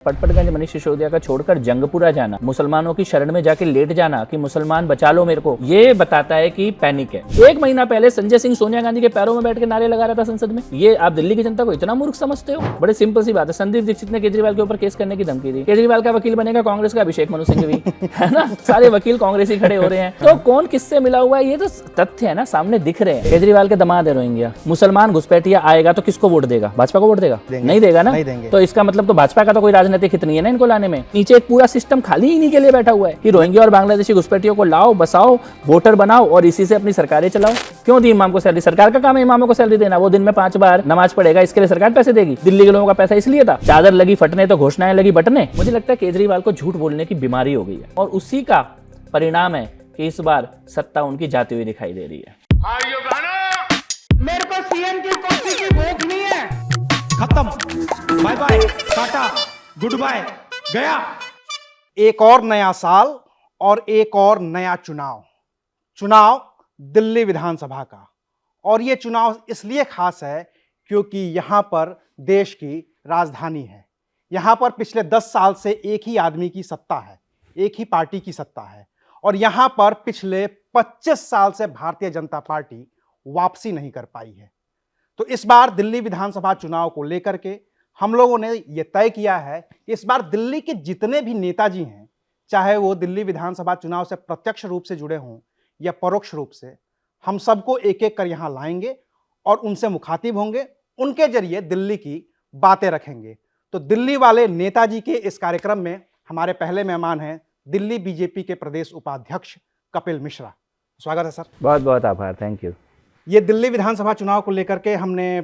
पटपटगंज मनीष सिसोदिया का छोड़कर जंगपुरा जाना, मुसलमानों की शरण में जाके लेट जाना कि मुसलमान बचा लो मेरे को, ये बताता है कि पैनिक है। 1 महीना पहले संजय सिंह सोनिया गांधी के पैरों में बैठ के नारे लगा रहा था संसद में। ये आप दिल्ली की जनता को इतना मूर्ख समझते हो? बड़े सिंपल सी बात है। संदीप दीक्षित ने केजरीवाल के ऊपर केस करने की धमकी दी। केजरीवाल का वकील बनेगा कांग्रेस का अभिषेक मनु सिंह भी, है ना। सारे वकील कांग्रेसी खड़े हो रहे हैं। तो कौन किससे मिला हुआ है ये तो तथ्य है ना, सामने दिख रहे हैं। केजरीवाल के दामाद है रोहिंग्या, मुसलमान घुसपैठिया आएगा तो किसको वोट देगा? भाजपा को वोट देगा? नहीं देगा ना। तो इसका मतलब तो भाजपा का तो कोई राजनीतिक हित नहीं है ना इनको लाने में। नीचे एक पूरा सिस्टम खाली इन्हीं के लिए बैठा हुआ है कि रोहिंग्या और बांग्लादेशी घुसपैठियों को लाओ, बसाओ, वोटर बनाओ और इसी से अपनी सरकारें चलाओ। क्यों दी इमाम को सैलरी? सरकार का काम है इमामों को सैलरी देना। वो दिन में 5 बार नमाज पढ़ेगा, इसके लिए सरकार पैसे देगी? दिल्ली के लोगों का पैसा इसलिए था। चादर लगी फटने तो घोषणाएं लगी बटने। मुझे लगता है केजरीवाल को झूठ बोलने की बीमारी हो गई है और उसी का परिणाम है कि इस बार सत्ता उनकी जाती हुई दिखाई दे रही है। मेरे को सीएम की कुर्सी की भूख नहीं है। खत्म, bye bye, tata, goodbye, गया। एक और नया साल और एक और नया चुनाव दिल्ली विधानसभा का। और यह चुनाव इसलिए खास है क्योंकि यहां पर देश की राजधानी है। यहां पर पिछले 10 साल से एक ही आदमी की सत्ता है, एक ही पार्टी की सत्ता है। और यहां पर पिछले 25 साल से भारतीय जनता पार्टी वापसी नहीं कर पाई है। तो इस बार दिल्ली विधानसभा चुनाव को लेकर के हम लोगों ने यह तय किया है कि इस बार दिल्ली के जितने भी नेताजी हैं, चाहे वो दिल्ली विधानसभा चुनाव से प्रत्यक्ष रूप से जुड़े हों या परोक्ष रूप से, हम सबको एक एक कर यहां लाएंगे और उनसे मुखातिब होंगे, उनके जरिए दिल्ली की बातें रखेंगे। तो दिल्ली वाले नेताजी के इस कार्यक्रम में हमारे पहले मेहमान हैं दिल्ली बीजेपी के प्रदेश उपाध्यक्ष कपिल मिश्रा। स्वागत है सर। बहुत बहुत आभार, थैंक यू। ये दिल्ली विधानसभा चुनाव को लेकर के हमने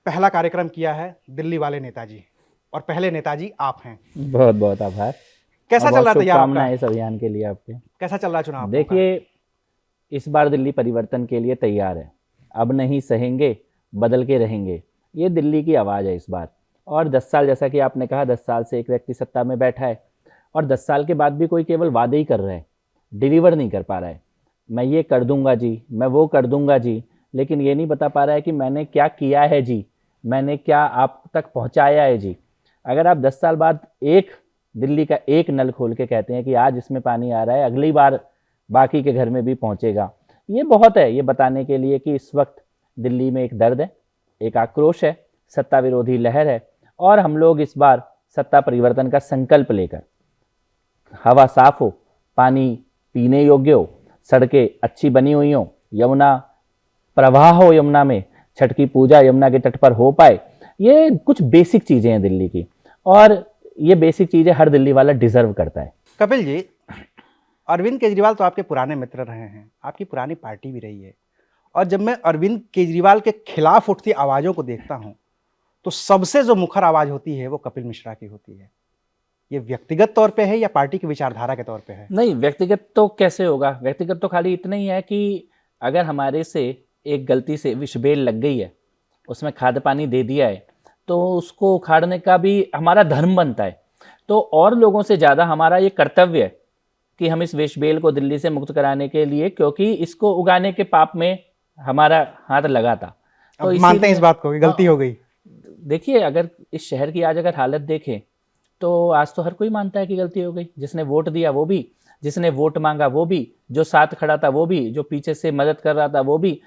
पहला कार्यक्रम किया है दिल्ली वाले नेताजी, और पहले नेताजी आप हैं। बहुत बहुत आभार। कैसा चल रहा था शुभकामनाएं इस अभियान के लिए आपके। कैसा चल रहा चुनाव? देखिए, इस बार दिल्ली परिवर्तन के लिए तैयार है। अब नहीं सहेंगे, बदल के रहेंगे, ये दिल्ली की आवाज़ है इस बार। और 10 साल, जैसा कि आपने कहा, 10 साल से एक व्यक्ति सत्ता में बैठा है और 10 साल के बाद भी कोई केवल वादे ही कर रहा है, डिलीवर नहीं कर पा रहा है। मैं ये कर दूंगा जी, मैं वो कर दूंगा जी, लेकिन ये नहीं बता पा रहा है कि मैंने क्या किया है जी, मैंने क्या आप तक पहुंचाया है जी। अगर आप 10 साल बाद एक दिल्ली का एक नल खोल के कहते हैं कि आज इसमें पानी आ रहा है, अगली बार बाकी के घर में भी पहुंचेगा, ये बहुत है ये बताने के लिए कि इस वक्त दिल्ली में एक दर्द है, एक आक्रोश है, सत्ता विरोधी लहर है। और हम लोग इस बार सत्ता परिवर्तन का संकल्प लेकर, हवा साफ हो, पानी पीने योग्य हो, सड़कें अच्छी बनी हुई हो, यमुना प्रवाह हो, यमुना में छठ की पूजा यमुना के तट पर हो पाए, ये कुछ बेसिक चीजें हैं दिल्ली की, और ये बेसिक चीजें हर दिल्ली वाला डिजर्व करता है। कपिल जी, अरविंद केजरीवाल तो आपके पुराने मित्र रहे हैं, आपकी पुरानी पार्टी भी रही है, और जब मैं अरविंद केजरीवाल के खिलाफ उठती आवाज़ों को देखता हूं तो सबसे जो मुखर आवाज़ होती है वो कपिल मिश्रा की होती है। ये व्यक्तिगत तौर पे है या पार्टी की विचारधारा के तौर पे है? नहीं, व्यक्तिगत तो कैसे होगा। व्यक्तिगत तो खाली इतना ही है कि अगर हमारे से एक गलती से विषबेल लग गई है, उसमें खाद पानी दे दिया है, तो उसको उखाड़ने का भी हमारा धर्म बनता है। तो और लोगों से ज़्यादा हमारा ये कर्तव्य है कि हम इस विषबेल को दिल्ली से मुक्त कराने के लिए, क्योंकि इसको उगाने के पाप में हमारा हाथ लगा था। तो मानते हैं इस बात को कि गलती हो गई? देखिए, अगर इस शहर की आज अगर हालत देखें तो आज तो हर कोई मानता है कि गलती हो गई। जिसने वोट दिया वो भी, जिसने वोट मांगा वो भी, जो साथ खड़ा था वो भी, जो पीछे से मदद कर रहा था वो भी,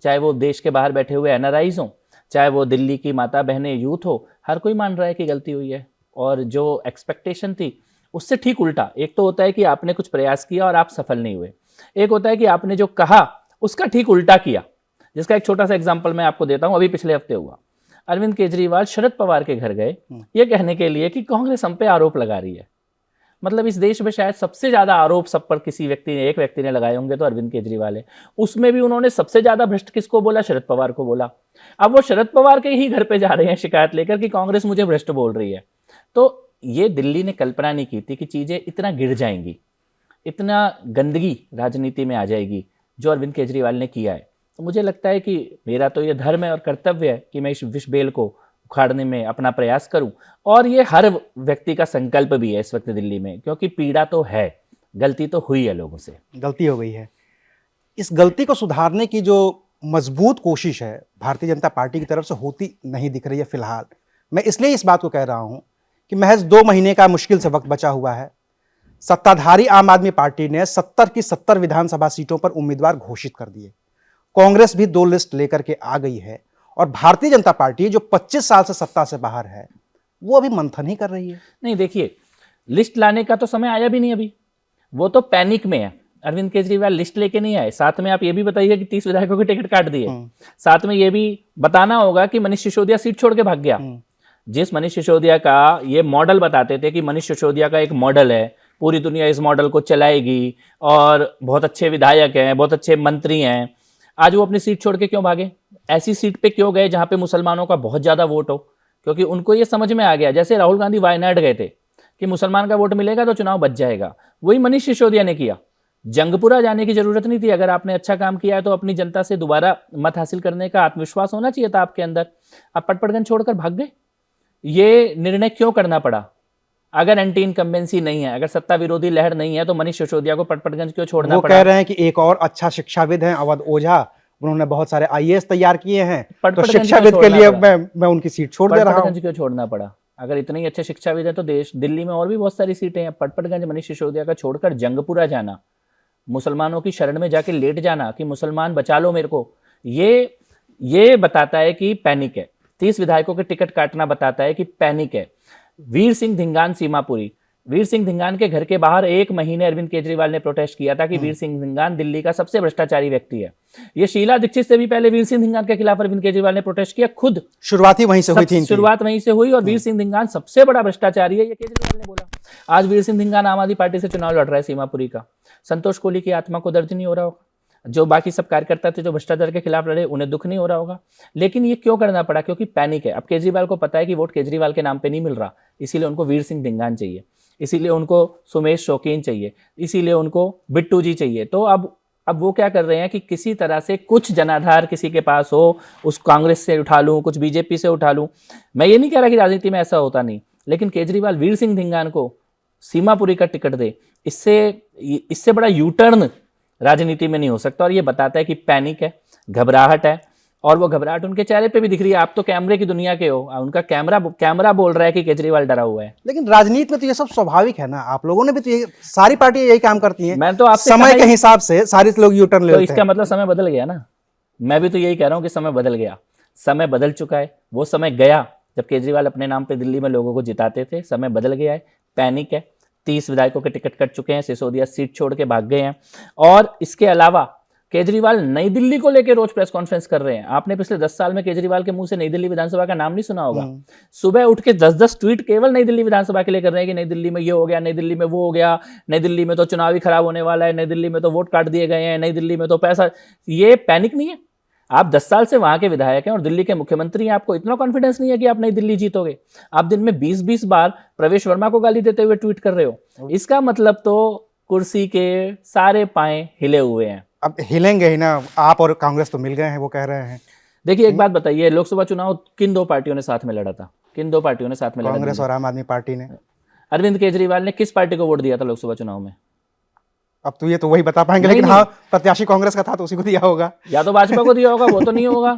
चाहे वो देश के बाहर बैठे हुए एनआरआईज हों, चाहे वो दिल्ली की माता बहनें यूथ हो, हर कोई मान रहा है कि गलती हुई है। और जो एक्सपेक्टेशन थी उससे ठीक उल्टा। एक तो होता है कि आपने कुछ प्रयास किया और आप सफल नहीं हुए, एक होता है कि आपने जो कहा उसका ठीक उल्टा किया। जिसका एक छोटा सा एग्जाम्पल मैं आपको देता हूँ। अभी पिछले हफ्ते हुआ, अरविंद केजरीवाल शरद पवार के घर गए ये कहने के लिए कि कांग्रेस हम पे आरोप लगा रही है। मतलब इस देश में शायद सबसे ज्यादा आरोप सब पर किसी व्यक्ति ने, एक व्यक्ति ने लगाए होंगे तो अरविंद केजरीवाल है। उसमें भी उन्होंने सबसे ज्यादा भ्रष्ट किसको बोला? शरद पवार को बोला। अब वो शरद पवार के ही घर पे जा रहे हैं शिकायत लेकर कि कांग्रेस मुझे भ्रष्ट बोल रही है। तो ये दिल्ली ने कल्पना नहीं की थी कि चीजें इतना गिर जाएंगी, इतना गंदगी राजनीति में आ जाएगी जो अरविंद केजरीवाल ने किया है। तो मुझे लगता है कि मेरा तो ये धर्म है और कर्तव्य है कि मैं इस विषबेल को उखाड़ने में अपना प्रयास करूं। और ये हर व्यक्ति का संकल्प भी है इस वक्त दिल्ली में, क्योंकि पीड़ा तो है, गलती तो हुई है, लोगों से गलती हो गई है। इस गलती को सुधारने की जो मजबूत कोशिश है भारतीय जनता पार्टी की तरफ से होती नहीं दिख रही है फिलहाल। मैं इसलिए इस बात को कह रहा हूं कि महज 2 महीने का मुश्किल से वक्त बचा हुआ है। सत्ताधारी आम आदमी पार्टी ने 70 की 70 विधानसभा सीटों पर उम्मीदवार घोषित कर दिए। कांग्रेस भी 2 लिस्ट लेकर के आ गई है और भारतीय जनता पार्टी जो 25 साल से सत्ता से बाहर है वो अभी मंथन ही कर रही है। नहीं, देखिए, लिस्ट लाने का तो समय आया भी नहीं अभी, वो तो पैनिक में है। अरविंद केजरीवाल लिस्ट लेके नहीं आए। साथ में आप ये भी बताइए कि 30 विधायकों के टिकट काट दिए। साथ में ये भी बताना होगा कि मनीष सिसोदिया सीट छोड़ के भाग गया। जिस मनीष सिसोदिया का ये मॉडल बताते थे कि मनीष सिसोदिया का एक मॉडल है, पूरी दुनिया इस मॉडल को चलाएगी और बहुत अच्छे विधायक हैं, बहुत अच्छे मंत्री हैं, आज वो अपनी सीट छोड़ के क्यों भागे? ऐसी सीट पे क्यों गए जहां पे मुसलमानों का बहुत ज्यादा वोट हो? क्योंकि उनको ये समझ में आ गया, जैसे राहुल गांधी वायनाड गए थे कि मुसलमान का वोट मिलेगा तो चुनाव बच जाएगा, वही मनीष सिसोदिया ने किया। जंगपुरा जाने की जरूरत नहीं थी। अगर आपने अच्छा काम किया है तो अपनी जनता से दोबारा मत हासिल करने का आत्मविश्वास होना चाहिए था आपके अंदर। आप पटपटगंज छोड़कर भाग गए। ये निर्णय क्यों करना पड़ा? अगर एंटी इनकम्बेंसी नहीं है, अगर सत्ता विरोधी लहर नहीं है, तो मनीष सिसोदिया को पटपटगंज क्यों छोड़ना वो पड़ा? कह रहे हैं कि एक और अच्छा शिक्षाविद हैं अवध ओझा, उन्होंने बहुत सारे आईएएस तैयार किए हैं, तो पटपटगंज शिक्षाविद क्यों के लिए छोड़ना मैं उनकी सीट छोड़ दे रहा हूं। पटपटगंज क्यों छोड़ना पड़ा? अगर इतने ही अच्छे शिक्षाविद हैं तो दिल्ली में और भी बहुत सारी सीटें हैं। पटपटगंज मनीष सिसोदिया का छोड़कर जंगपुरा जाना, मुसलमानों की शरण में जाके लेट जाना कि मुसलमान बचा लो मेरे को, ये बताता है कि पैनिक है। 30 विधायकों के टिकट काटना बताता है कि पैनिक है। वीर सिंह धिंगान सीमापुरी, वीर सिंह धिंगान के घर के बाहर 1 महीने अरविंद केजरीवाल ने प्रोटेस्ट किया था कि वीर सिंह धिंगान दिल्ली का सबसे भ्रष्टाचारी व्यक्ति है। ये शीला दीक्षित से भी पहले वीर सिंह धिंगान के खिलाफ अरविंद केजरीवाल ने प्रोटेस्ट किया खुद। शुरुआती वहीं से हुई थी, शुरुआत वहीं से हुई और वीर सिंह धिंगान सबसे बड़ा भ्रष्टाचारी है, ये केजरीवाल ने बोला। आज वीर सिंह धिंगान आम आदमी पार्टी से चुनाव लड़ रहा है सीमापुरी का। संतोष कोहली की आत्मा को दर्द नहीं हो रहा होगा? जो बाकी सब कार्यकर्ता थे जो भ्रष्टाचार के खिलाफ लड़े, उन्हें दुख नहीं हो रहा होगा? लेकिन ये क्यों करना पड़ा? क्योंकि पैनिक है। अब केजरीवाल को पता है कि वोट केजरीवाल के नाम पे नहीं मिल रहा, इसीलिए उनको वीर सिंह धिंगान चाहिए, इसीलिए उनको सुमेश शौकीन चाहिए, इसीलिए उनको बिट्टू जी चाहिए। तो अब वो क्या कर रहे हैं कि किसी तरह से कुछ जनाधार किसी के पास हो, उस कांग्रेस से उठा लूं, कुछ बीजेपी से उठा लूं। मैं ये नहीं कह रहा कि राजनीति में ऐसा होता नहीं, लेकिन केजरीवाल वीर सिंह धिंगान को सीमापुरी का टिकट दे, इससे बड़ा यू टर्न राजनीति में नहीं हो सकता। और ये बताता है कि पैनिक है, घबराहट है, और वो घबराहट उनके चेहरे पे भी दिख रही है। आप तो कैमरे की दुनिया के हो, उनका कैमरा बोल रहा है कि केजरीवाल डरा हुआ है। लेकिन राजनीति में तो ये सब स्वाभाविक है ना। आप लोगों ने भी तो, ये सारी पार्टियां यही काम करती हैं। मैं तो आपसे समय के हिसाब से सारे लोग यू टर्न ले लेते हैं। तो इसका मतलब समय बदल गया ना। मैं भी तो यही कह रहा हूं कि समय बदल गया, समय बदल चुका है। वो समय गया जब केजरीवाल अपने नाम पे दिल्ली में लोगों को जिताते थे। समय बदल गया है, पैनिक है। 30 विधायकों के टिकट कट चुके हैं, सिसोदिया सीट छोड़ के भाग गए हैं। और इसके अलावा केजरीवाल नई दिल्ली को लेकर रोज प्रेस कॉन्फ्रेंस कर रहे हैं। आपने पिछले 10 साल में केजरीवाल के मुंह से नई दिल्ली विधानसभा का नाम नहीं सुना होगा। सुबह उठ के 10-10 ट्वीट केवल नई दिल्ली विधानसभा के लिए कर रहे हैं कि नई दिल्ली में ये हो गया, नई दिल्ली में वो हो गया, नई दिल्ली में तो चुनाव ही खराब होने वाला है, नई दिल्ली में तो वोट काट दिए गए हैं, नई दिल्ली में तो पैसा। ये पैनिक नहीं है? आप 10 साल से वहां के विधायक हैं और दिल्ली के मुख्यमंत्री हैं, आपको इतना कॉन्फिडेंस नहीं है कि आप नई दिल्ली जीतोगे? आप दिन में 20-20 बार प्रवेश वर्मा को गाली देते हुए ट्वीट कर रहे हो। इसका मतलब तो कुर्सी के सारे पाए हिले हुए हैं। अब हिलेंगे ही ना। आप और कांग्रेस तो मिल गए हैं, वो कह रहे हैं। देखिए, एक बात बताइए, लोकसभा चुनाव किन 2 पार्टियों ने साथ में लड़ा था? किन 2 पार्टियों ने साथ में लड़ा? कांग्रेस और आम आदमी पार्टी ने। अरविंद केजरीवाल ने किस पार्टी को वोट दिया था लोकसभा चुनाव में? अब तो ये तो वही बता पाएंगे, लेकिन हाँ, प्रत्याशी कांग्रेस का था तो उसी को दिया होगा। या तो भाजपा को दिया होगा, वो तो नहीं होगा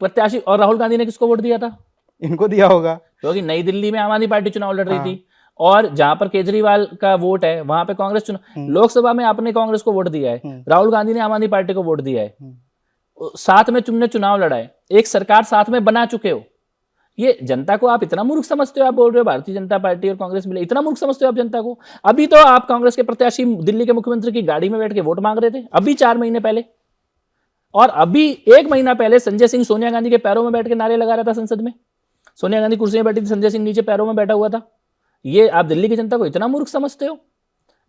प्रत्याशी। और राहुल गांधी ने किसको वोट दिया था? इनको दिया होगा, क्योंकि नई दिल्ली में आम आदमी पार्टी चुनाव लड़ रही थी और जहां पर केजरीवाल का वोट है वहां पे कांग्रेस चुनाव। लोकसभा में आपने कांग्रेस को वोट दिया है, राहुल गांधी ने आम आदमी पार्टी को वोट दिया है, साथ में तुमने चुनाव लड़ा है, एक सरकार साथ में बना चुके हो। ये जनता को आप इतना मूर्ख समझते हो? आप बोल रहे हो भारतीय जनता पार्टी और कांग्रेस मिले, इतना मूर्ख समझते हो आप जनता को? अभी तो आप कांग्रेस के प्रत्याशी दिल्ली के मुख्यमंत्री की गाड़ी में बैठ के वोट मांग रहे थे, अभी 4 महीने पहले। और अभी 1 महीना पहले संजय सिंह सोनिया गांधी के पैरों में बैठ के नारे लगा रहा था संसद में। सोनिया गांधी कुर्सी में बैठी थी, संजय सिंह नीचे पैरों में बैठा हुआ था। ये आप दिल्ली की जनता को इतना मूर्ख समझते हो?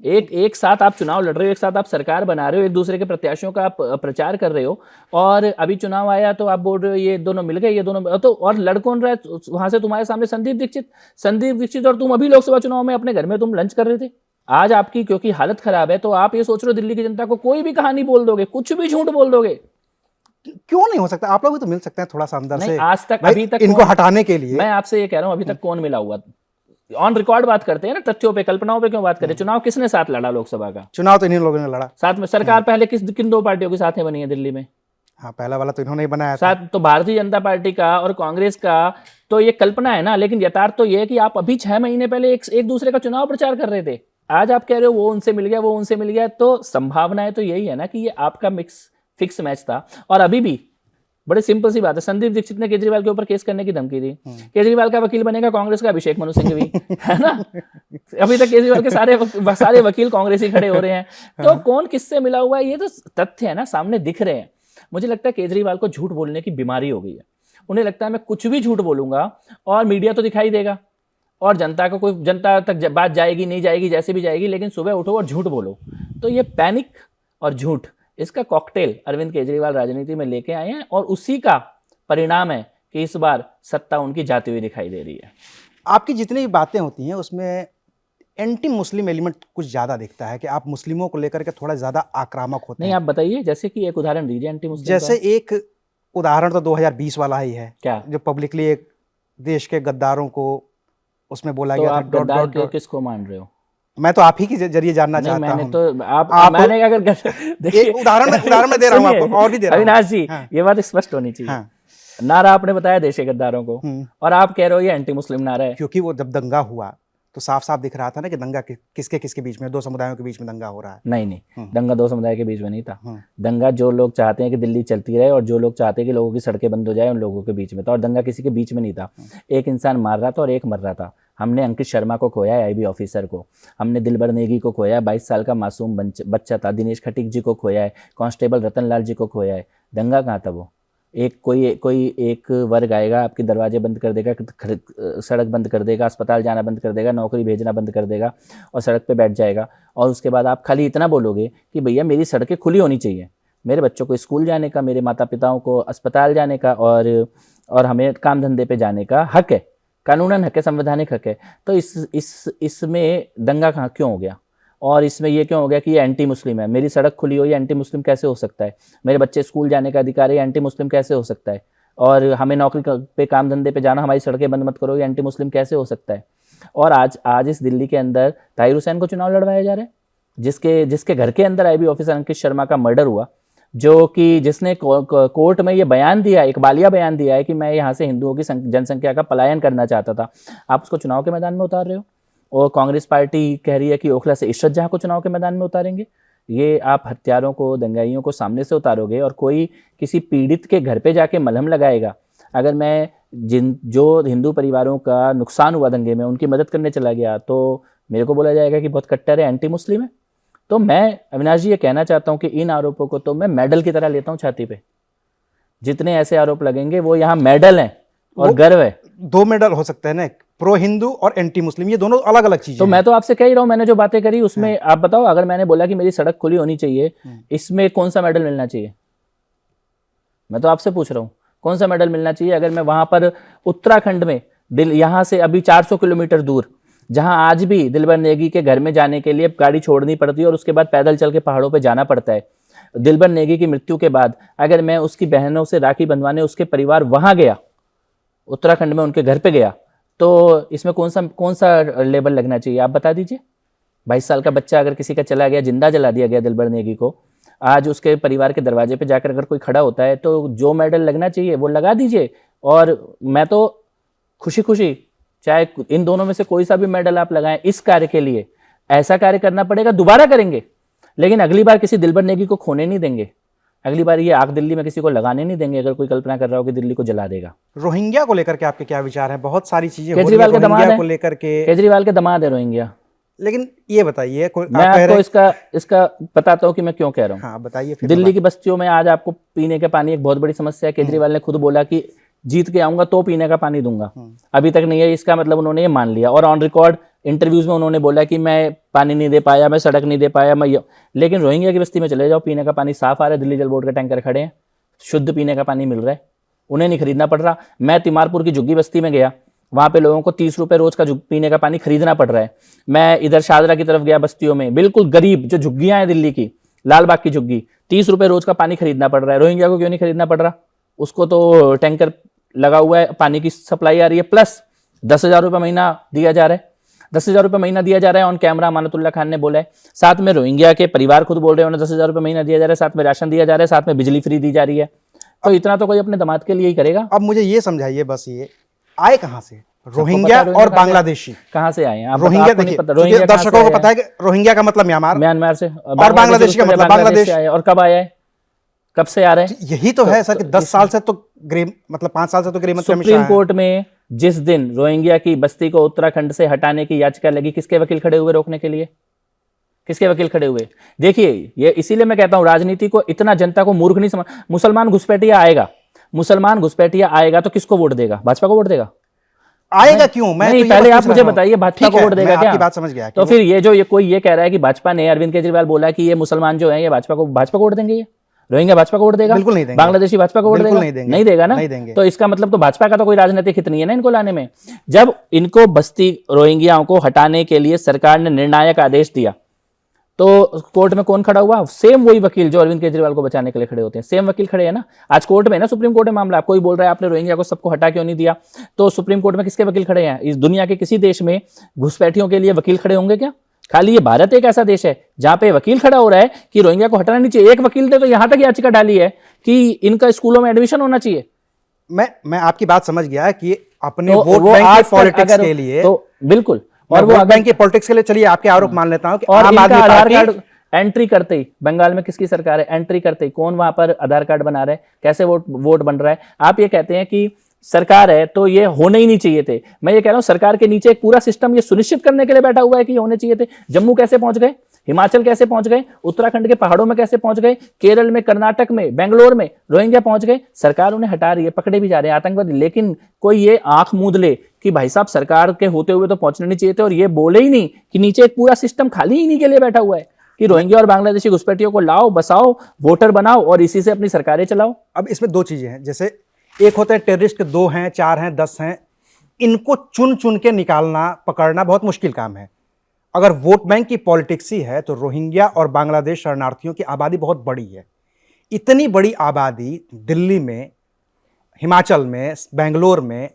एक साथ आप चुनाव लड़ रहे हो, एक साथ आप सरकार बना रहे हो, एक दूसरे के प्रत्याशियों का आप प्रचार कर रहे हो, और अभी चुनाव आया तो आप बोल रहे हो ये दोनों मिल गए, ये दोनों तो। और लड़ कौन रहा है वहां से तुम्हारे सामने? संदीप दीक्षित। और तुम अभी लोकसभा चुनाव में अपने घर में तुम लंच कर रहे थे। आज आपकी क्योंकि हालत खराब है तो आप ये सोच रहे हो दिल्ली की जनता को कोई भी कहानी बोल दोगे, कुछ भी झूठ बोल दोगे। क्यों नहीं हो सकता? आप लोग भी तो मिल सकते हैं थोड़ा सा अंदर से। आज तक, अभी तक इनको हटाने के लिए मैं आपसे ये कह रहा हूं, अभी तक कौन मिला हुआ? ऑन रिकॉर्ड बात करते हैं ना, तथ्यों पे, कल्पनाओं पे क्यों बात करें? चुनाव किसने साथ लड़ा लोकसभा का? चुनाव तो इन्हीं लोगों ने लड़ा साथ में। सरकार पहले किन 2 पार्टियों के साथ में बनी है दिल्ली में? हाँ, पहला वाला तो इन्होंने ही बनाया था। साथ तो भारतीय जनता पार्टी का और कांग्रेस का तो ये कल्पना है ना, लेकिन यथार्थ तो ये है कि आप अभी 6 महीने पहले एक दूसरे का चुनाव प्रचार कर रहे थे। आज आप कह रहे हो वो उनसे मिल गया, वो उनसे मिल गया, तो संभावनाएं तो यही है ना कि ये आपका फिक्स मैच था। और अभी भी बड़े सिंपल सी बात है, संदीप दीक्षित ने केजरीवाल के ऊपर केस करने की धमकी दी। केजरीवाल का वकील बनेगा कांग्रेस का अभिषेक मनु सिंह भी, है ना। अभी तक केजरीवाल के सारे वकील कांग्रेसी खड़े हो रहे हैं। तो कौन किससे मिला हुआ है, ये तो तथ्य है ना, सामने दिख रहे हैं। मुझे लगता है केजरीवाल को झूठ बोलने की बीमारी हो गई है। उन्हें लगता है मैं कुछ भी झूठ बोलूंगा और मीडिया तो दिखाई देगा और जनता तक बात जाएगी नहीं जाएगी, जैसे भी जाएगी, लेकिन सुबह उठो और झूठ बोलो। तो ये पैनिक और झूठ, इसका कॉकटेल अरविंद केजरीवाल राजनीति में लेके आए हैं और उसी का परिणाम है कि इस बार सत्ता उनकी जाती हुई दिखाई दे रही है। आपकी जितनी भी बातें होती हैं उसमें एंटी मुस्लिम एलिमेंट कुछ ज्यादा दिखता है कि आप मुस्लिमों को लेकर के थोड़ा ज्यादा आक्रामक होते नहीं, हैं। आप बताइए, जैसे कि एक उदाहरण दीजिए एंटी मुस्लिम जैसे एक उदाहरण तो 2020 वाला ही है, क्या, जो पब्लिकली एक देश के गद्दारों को उसमें बोला तो गया आप था गद्दार क्यों किसको मान रहे हो? मैं तो आप ही के जरिए जानना नहीं, चाहता मैंने हूं। तो मैंने अगर देखिए, एक उदाहरण में दे रहा हूं आपको, और भी दे रहा हूं। अविनाश जी, हाँ। ये बात स्पष्ट होनी चाहिए। हाँ। नारा आपने बताया देश के गद्दारों को, और आप कह रहे हो ये एंटी मुस्लिम नारा है। क्योंकि वो जब दंगा हुआ तो साफ साफ दिख रहा था ना कि दंगा किसके किसके बीच में, दो समुदायों के बीच में दंगा हो रहा है। नहीं, दंगा दो समुदाय के बीच में नहीं था। दंगा जो लोग चाहते हैं कि दिल्ली चलती रहे और जो लोग चाहते हैं कि लोगों की सड़कें बंद हो जाए, उन लोगों के बीच में था। और दंगा किसी के बीच में नहीं था। एक इंसान मार रहा था और एक मर रहा था। हमने अंकित शर्मा को खोया है, आईबी ऑफिसर को। हमने दिलबर नेगी को खोया है, 22 साल का मासूम बच्चा था। दिनेश खटीक जी को खोया है, कांस्टेबल रतन लाल जी को खोया है। दंगा कहाँ था वो? कोई एक वर्ग आएगा, आपके दरवाजे बंद कर देगा, सड़क बंद कर देगा, अस्पताल जाना बंद कर देगा, नौकरी भेजना बंद कर देगा और सड़क पे बैठ जाएगा। और उसके बाद आप खाली इतना बोलोगे कि भैया मेरी सड़कें खुली होनी चाहिए, मेरे बच्चों को स्कूल जाने का, मेरे माता पिताओं को अस्पताल जाने का और हमें काम धंधे पे जाने का हक है, कानूनन हक है, संवैधानिक हक है। तो इसमें दंगा कहाँ क्यों हो गया? और इसमें ये क्यों हो गया कि ये एंटी मुस्लिम है? मेरी सड़क खुली हो, ये एंटी मुस्लिम कैसे हो सकता है? मेरे बच्चे स्कूल जाने का अधिकार है, ये एंटी मुस्लिम कैसे हो सकता है? और हमें नौकरी पे, काम धंधे पे जाना, हमारी सड़कें बंद मत करो, ये एंटी मुस्लिम कैसे हो सकता है? और आज इस दिल्ली के अंदर ताहिर हुसैन को चुनाव लड़वाया जा रहा है, जिसके घर के अंदर आईबी ऑफिसर अंकित शर्मा का मर्डर हुआ, जो कि जिसने कोर्ट में ये बयान दिया, एक बालिया बयान दिया है कि मैं यहाँ से हिंदुओं की जनसंख्या का पलायन करना चाहता था। आप उसको चुनाव के मैदान में उतार रहे हो। और कांग्रेस पार्टी कह रही है कि ओखला से इशरत जहां को चुनाव के मैदान में उतारेंगे। ये आप हत्यारों को, दंगाइयों को सामने से उतारोगे और कोई किसी पीड़ित के घर पे जाके मलहम लगाएगा। अगर मैं जो हिंदू परिवारों का नुकसान हुआ दंगे में, उनकी मदद करने चला गया, तो मेरे को बोला जाएगा कि बहुत कट्टर है, एंटी मुस्लिम है। तो मैं अविनाश जी ये कहना चाहता हूँ कि इन आरोपों को तो मैं मेडल की तरह लेता हूँ छाती पे। जितने ऐसे आरोप लगेंगे वो यहाँ मेडल हैं और गर्व है। 2 मेडल हो सकते हैं ना, प्रो हिंदू और एंटी मुस्लिम, ये दोनों अलग अलग चीजें। तो मैं तो आपसे कह ही रहा हूँ, मैंने जो बातें करी उसमें आप बताओ, अगर मैंने बोला कि मेरी सड़क खुली होनी चाहिए, इसमें कौन सा मेडल मिलना चाहिए? मैं तो आपसे पूछ रहा हूँ कौन सा मेडल मिलना चाहिए? अगर मैं वहां पर उत्तराखंड में यहाँ से अभी 400 किलोमीटर दूर, जहां आज भी दिलबर नेगी के घर में जाने के लिए गाड़ी छोड़नी पड़ती है और उसके बाद पैदल चल के पहाड़ों पे जाना पड़ता है, दिलबर नेगी की मृत्यु के बाद अगर मैं उसकी बहनों से राखी बंधवाने उसके परिवार वहां गया, उत्तराखंड में उनके घर पे गया, तो इसमें कौन सा लेबल लगना चाहिए? आप बता दीजिए। 22 साल का बच्चा अगर किसी का चला गया, जिंदा जला दिया गया दिलबर नेगी को, आज उसके परिवार के दरवाजे पे जाकर अगर कोई खड़ा होता है, तो जो मेडल लगना चाहिए वो लगा दीजिए। और मैं तो खुशी खुशी, चाहे इन दोनों में से कोई सा भी मेडल आप लगाएं, इस कार्य के लिए ऐसा कार्य करना पड़ेगा, दोबारा करेंगे, लेकिन अगली बार किसी दिलबर नेगी को खोने नहीं देंगे। अगली बार ये आग दिल्ली में किसी को लगाने नहीं देंगे, अगर कोई कल्पना कर रहा हो कि दिल्ली को जला देगा। रोहिंग्या को लेकर के आपके क्या विचार हैं? बहुत सारी चीजें केजरीवाल के दमाद को लेकर के, केजरीवाल के दमाद है रोहिंग्या। लेकिन ये बताइए, मैं आपको इसका बताता हूँ कि मैं क्यों कह रहा हूँ। हाँ बताइए। दिल्ली की बस्तियों में आज आपको पीने के पानी एक बहुत बड़ी समस्या है। केजरीवाल ने खुद बोला कि जीत के आऊंगा तो पीने का पानी दूंगा, अभी तक नहीं है। इसका मतलब उन्होंने ये मान लिया और ऑन रिकॉर्ड इंटरव्यूज में उन्होंने बोला कि मैं पानी नहीं दे पाया, मैं सड़क नहीं दे पाया, लेकिन रोहिंग्या की बस्ती में चले जाओ, पीने का पानी साफ आ रहा है, दिल्ली जल बोर्ड के टैंकर खड़े हैं, शुद्ध पीने का पानी मिल रहा है, उन्हें नहीं खरीदना पड़ रहा। मैं तिमारपुर की झुग्गी बस्ती में गया, वहां पे लोगों को 30 रुपए रोज का पीने का पानी खरीदना पड़ रहा है। मैं इधर शादरा की तरफ गया, बस्तियों में बिल्कुल गरीब जो झुग्गियां हैं दिल्ली की, लालबाग की झुग्गी, 30 रुपए रोज का पानी खरीदना पड़ रहा है। रोहिंग्या को क्यों नहीं खरीदना पड़ रहा? उसको तो टैंकर लगा हुआ है, पानी की सप्लाई आ रही है, प्लस 10,000 रुपये महीना दिया जा रहा है। 10,000 रुपये महीना दिया जा रहा है, ऑन कैमरा अमानतुल्लाह खान ने बोला है। साथ में रोहिंग्या के परिवार खुद बोल रहे हैं उन्हें 10,000 रुपये महीना दिया जा रहा है, साथ में राशन दिया जा रहा है, साथ में बिजली फ्री दी जा रही है। तो इतना तो कोई अपने दामाद के लिए ही करेगा। अब मुझे ये समझाइए बस, ये आए कहाँ से रोहिंग्या रोहिंग्या और कहाँ से- बांग्लादेशी? कहाँ से आए हैं आप? रोहिंग्या आपको नहीं देखिए, पता क्योंकि रोहिंग्या कहाँ से दर्शकों को आया पता है कि रोहिंग्या का मतलब म्यांमार, म्यांमार से, और बांग्लादेश का मतलब बांग्लादेश। से आया। और कब आया है, कब से आ रहा है? यही तो है सर कि 10 साल से तो गृह मतलब 5 साल से तो गृह मंत्री अमित शाह सुप्रीम हैं। कोर्ट में जिस दिन रोहिंग्या की बस्ती को उत्तराखंड से हटाने की याचिका लगी, किसके वकील खड़े हुए रोकने के लिए? किसके वकील खड़े हुए? देखिए, ये इसीलिए मैं कहता हूं राजनीति को इतना जनता को मूर्ख नहीं समझ। मुसलमान घुसपैठिया आएगा, मुसलमान घुसपैठिया आएगा तो किसको वोट देगा? भाजपा को वोट देगा? आएगा क्यों? मैं नहीं, तो ये पहले बात आप पूछ मुझे रहा हूं। बताइए भाजपा ठीक को है, वोट देगा मैं क्या? आपकी बात समझ गया कि तो फिर ये जो ये कोई ये कह रहा है कि भाजपा ने, अरविंद केजरीवाल बोला कि ये मुसलमान जो है ये भाजपा को वोट देंगे, ये रोहिंग्या भाजपा को वोट देगा? बिल्कुल नहीं देंगे। बांग्लादेशी भाजपा को वोट बिल्कुल देगा? नहीं देंगे। नहीं देगा ना? नहीं देंगे। तो इसका मतलब तो भाजपा का तो कोई राजनीतिक हित नहीं है ना इनको लाने में। जब इनको बस्ती रोहिंग्याओं को हटाने के लिए सरकार ने निर्णायक आदेश दिया तो कोर्ट में कौन खड़ा हुआ? सेम वही वकील जो अरविंद केजरीवाल को बचाने के लिए खड़े होते हैं, सेम वकील खड़े हैं ना। आज कोर्ट में है ना, सुप्रीम कोर्ट में मामला। कोई बोल रहा है आपने रोहिंग्या को सबको हटा क्यों नहीं दिया, तो सुप्रीम कोर्ट में किसके वकील खड़े हैं? इस दुनिया के किसी देश में घुसपैठियों के लिए वकील खड़े होंगे क्या? खाली ये भारत एक ऐसा देश है जहां पे वकील खड़ा हो रहा है कि रोहिंग्या को हटाना नहीं चाहिए। एक वकील ने तो यहां तक याचिका डाली है कि इनका स्कूलों में एडमिशन होना चाहिए। मैं आपकी बात समझ गया कि अपने तो वोट वो बैंक आज की तक पॉलिटिक्स अगर- के लिए, तो बिल्कुल, और और वो वोट अगर बैंक की पॉलिटिक्स के लिए, चलिए आपके आरोप मान लेता हूं कि और आम इनका आदमी आधार पार्टी कार्ड एंट्री करते ही, बंगाल में किसकी सरकार है, एंट्री करते ही कौन वहां पर आधार कार्ड बना रहा है, कैसे वोट बन रहा है? आप ये कहते हैं कि सरकार है तो ये होने ही नहीं चाहिए थे। मैं ये कह रहा हूं सरकार के नीचे एक पूरा सिस्टम ये सुनिश्चित करने के लिए बैठा हुआ है कि ये होने चाहिए थे। जम्मू कैसे पहुंच गए, हिमाचल कैसे पहुंच गए, उत्तराखंड के पहाड़ों में कैसे पहुंच गए, केरल में, कर्नाटक में, बेंगलोर में रोहिंग्या पहुंच गए। सरकार उन्हें हटा रही है, पकड़े भी जा रहे हैं आतंकवादी, लेकिन कोई ये आंख मूंद ले कि भाई साहब सरकार के होते हुए तो पहुंचने नहीं चाहिए थे, और ये बोले ही नहीं कि नीचे एक पूरा सिस्टम खाली इन्हीं के लिए बैठा हुआ है कि रोहिंग्या और बांग्लादेशी घुसपैठियों को लाओ, बसाओ, वोटर बनाओ और इसी से अपनी सरकारें चलाओ। अब इसमें दो चीजें हैं, जैसे एक होते हैं टेररिस्ट के 2 हैं, 4 हैं, 10 हैं, इनको चुन चुन के निकालना, पकड़ना बहुत मुश्किल काम है। अगर वोट बैंक की पॉलिटिक्स ही है तो रोहिंग्या और बांग्लादेश शरणार्थियों की आबादी बहुत बड़ी है। इतनी बड़ी आबादी दिल्ली में, हिमाचल में, बेंगलोर में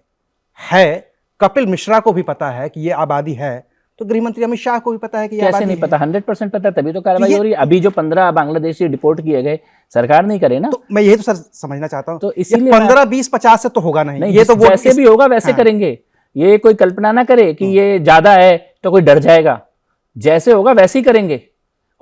है। कपिल मिश्रा को भी पता है कि ये आबादी है, तो गृह मंत्री अमित शाह को भी पता है कि ये कैसे आबादी नहीं है। पता? 100% पता है, तभी तो कार्रवाई ये- हो रही है। अभी जो 15 बांग्लादेशी डिपोर्ट किए गए, सरकार नहीं करे ना। तो मैं यही तो सर समझना चाहता हूं, तो ये इसीलिए 15, 20, 50 से तो होगा नहीं। नहीं, ये तो वोट जैसे भी होगा वैसे हाँ। करेंगे। ये कोई कल्पना ना करे कि ये ज्यादा है तो कोई डर जाएगा। जैसे होगा वैसे ही करेंगे।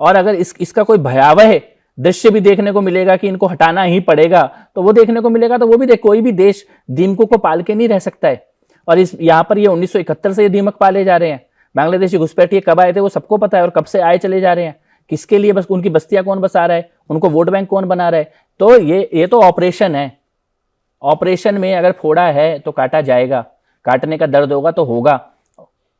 और अगर इसका कोई भयावह दृश्य भी देखने को मिलेगा कि इनको हटाना ही पड़ेगा, तो वो देखने को मिलेगा। तो वो भी कोई भी देश दीमकों को पाल के नहीं रह सकता है। और यहाँ पर ये 1971 से ये दीमक पाले जा रहे हैं। बांग्लादेशी घुसपैठिए कब आए थे वो सबको पता है, और कब से आए चले जा रहे हैं। किसके लिए, बस उनकी बस्तियां कौन बसा रहा है, उनको वोट बैंक कौन बना रहा है। तो ये तो ऑपरेशन है। ऑपरेशन में अगर फोड़ा है तो काटा जाएगा, काटने का दर्द होगा तो होगा,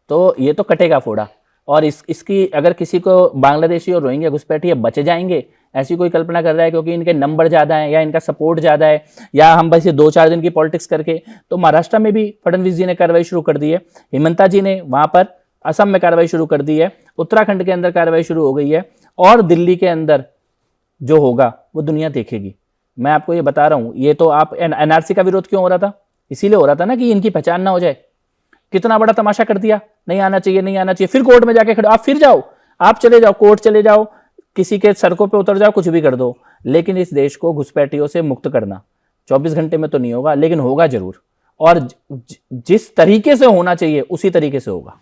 तो ये तो कटेगा फोड़ा। और इसकी अगर किसी को बांग्लादेशी और रोहिंग्या घुसपैठिए बचे जाएंगे ऐसी कोई कल्पना कर रहा है क्योंकि इनके नंबर ज्यादा हैं या इनका सपोर्ट ज्यादा है, या हम बस ये 2-4 दिन की पॉलिटिक्स करके, तो महाराष्ट्र में भी फडणवीस जी ने कार्रवाई शुरू कर दी है, हिमंता जी ने वहां पर असम में कार्रवाई शुरू कर दी है, उत्तराखंड के अंदर कार्रवाई शुरू हो गई है, और दिल्ली के अंदर जो होगा वो दुनिया देखेगी। मैं आपको ये बता रहा हूं। ये तो आप एनआरसी का विरोध क्यों हो रहा था? इसीलिए हो रहा था ना कि इनकी पहचान ना हो जाए। कितना बड़ा तमाशा कर दिया, नहीं आना चाहिए, नहीं आना चाहिए। फिर कोर्ट में जाके खड़े, आप फिर जाओ, आप चले जाओ, कोर्ट चले जाओ, किसी के सड़कों पे उतर जाओ, कुछ भी कर दो, लेकिन इस देश को घुसपैठियों से मुक्त करना 24 घंटे में तो नहीं होगा, लेकिन होगा जरूर। और जिस तरीके से होना चाहिए उसी तरीके से होगा।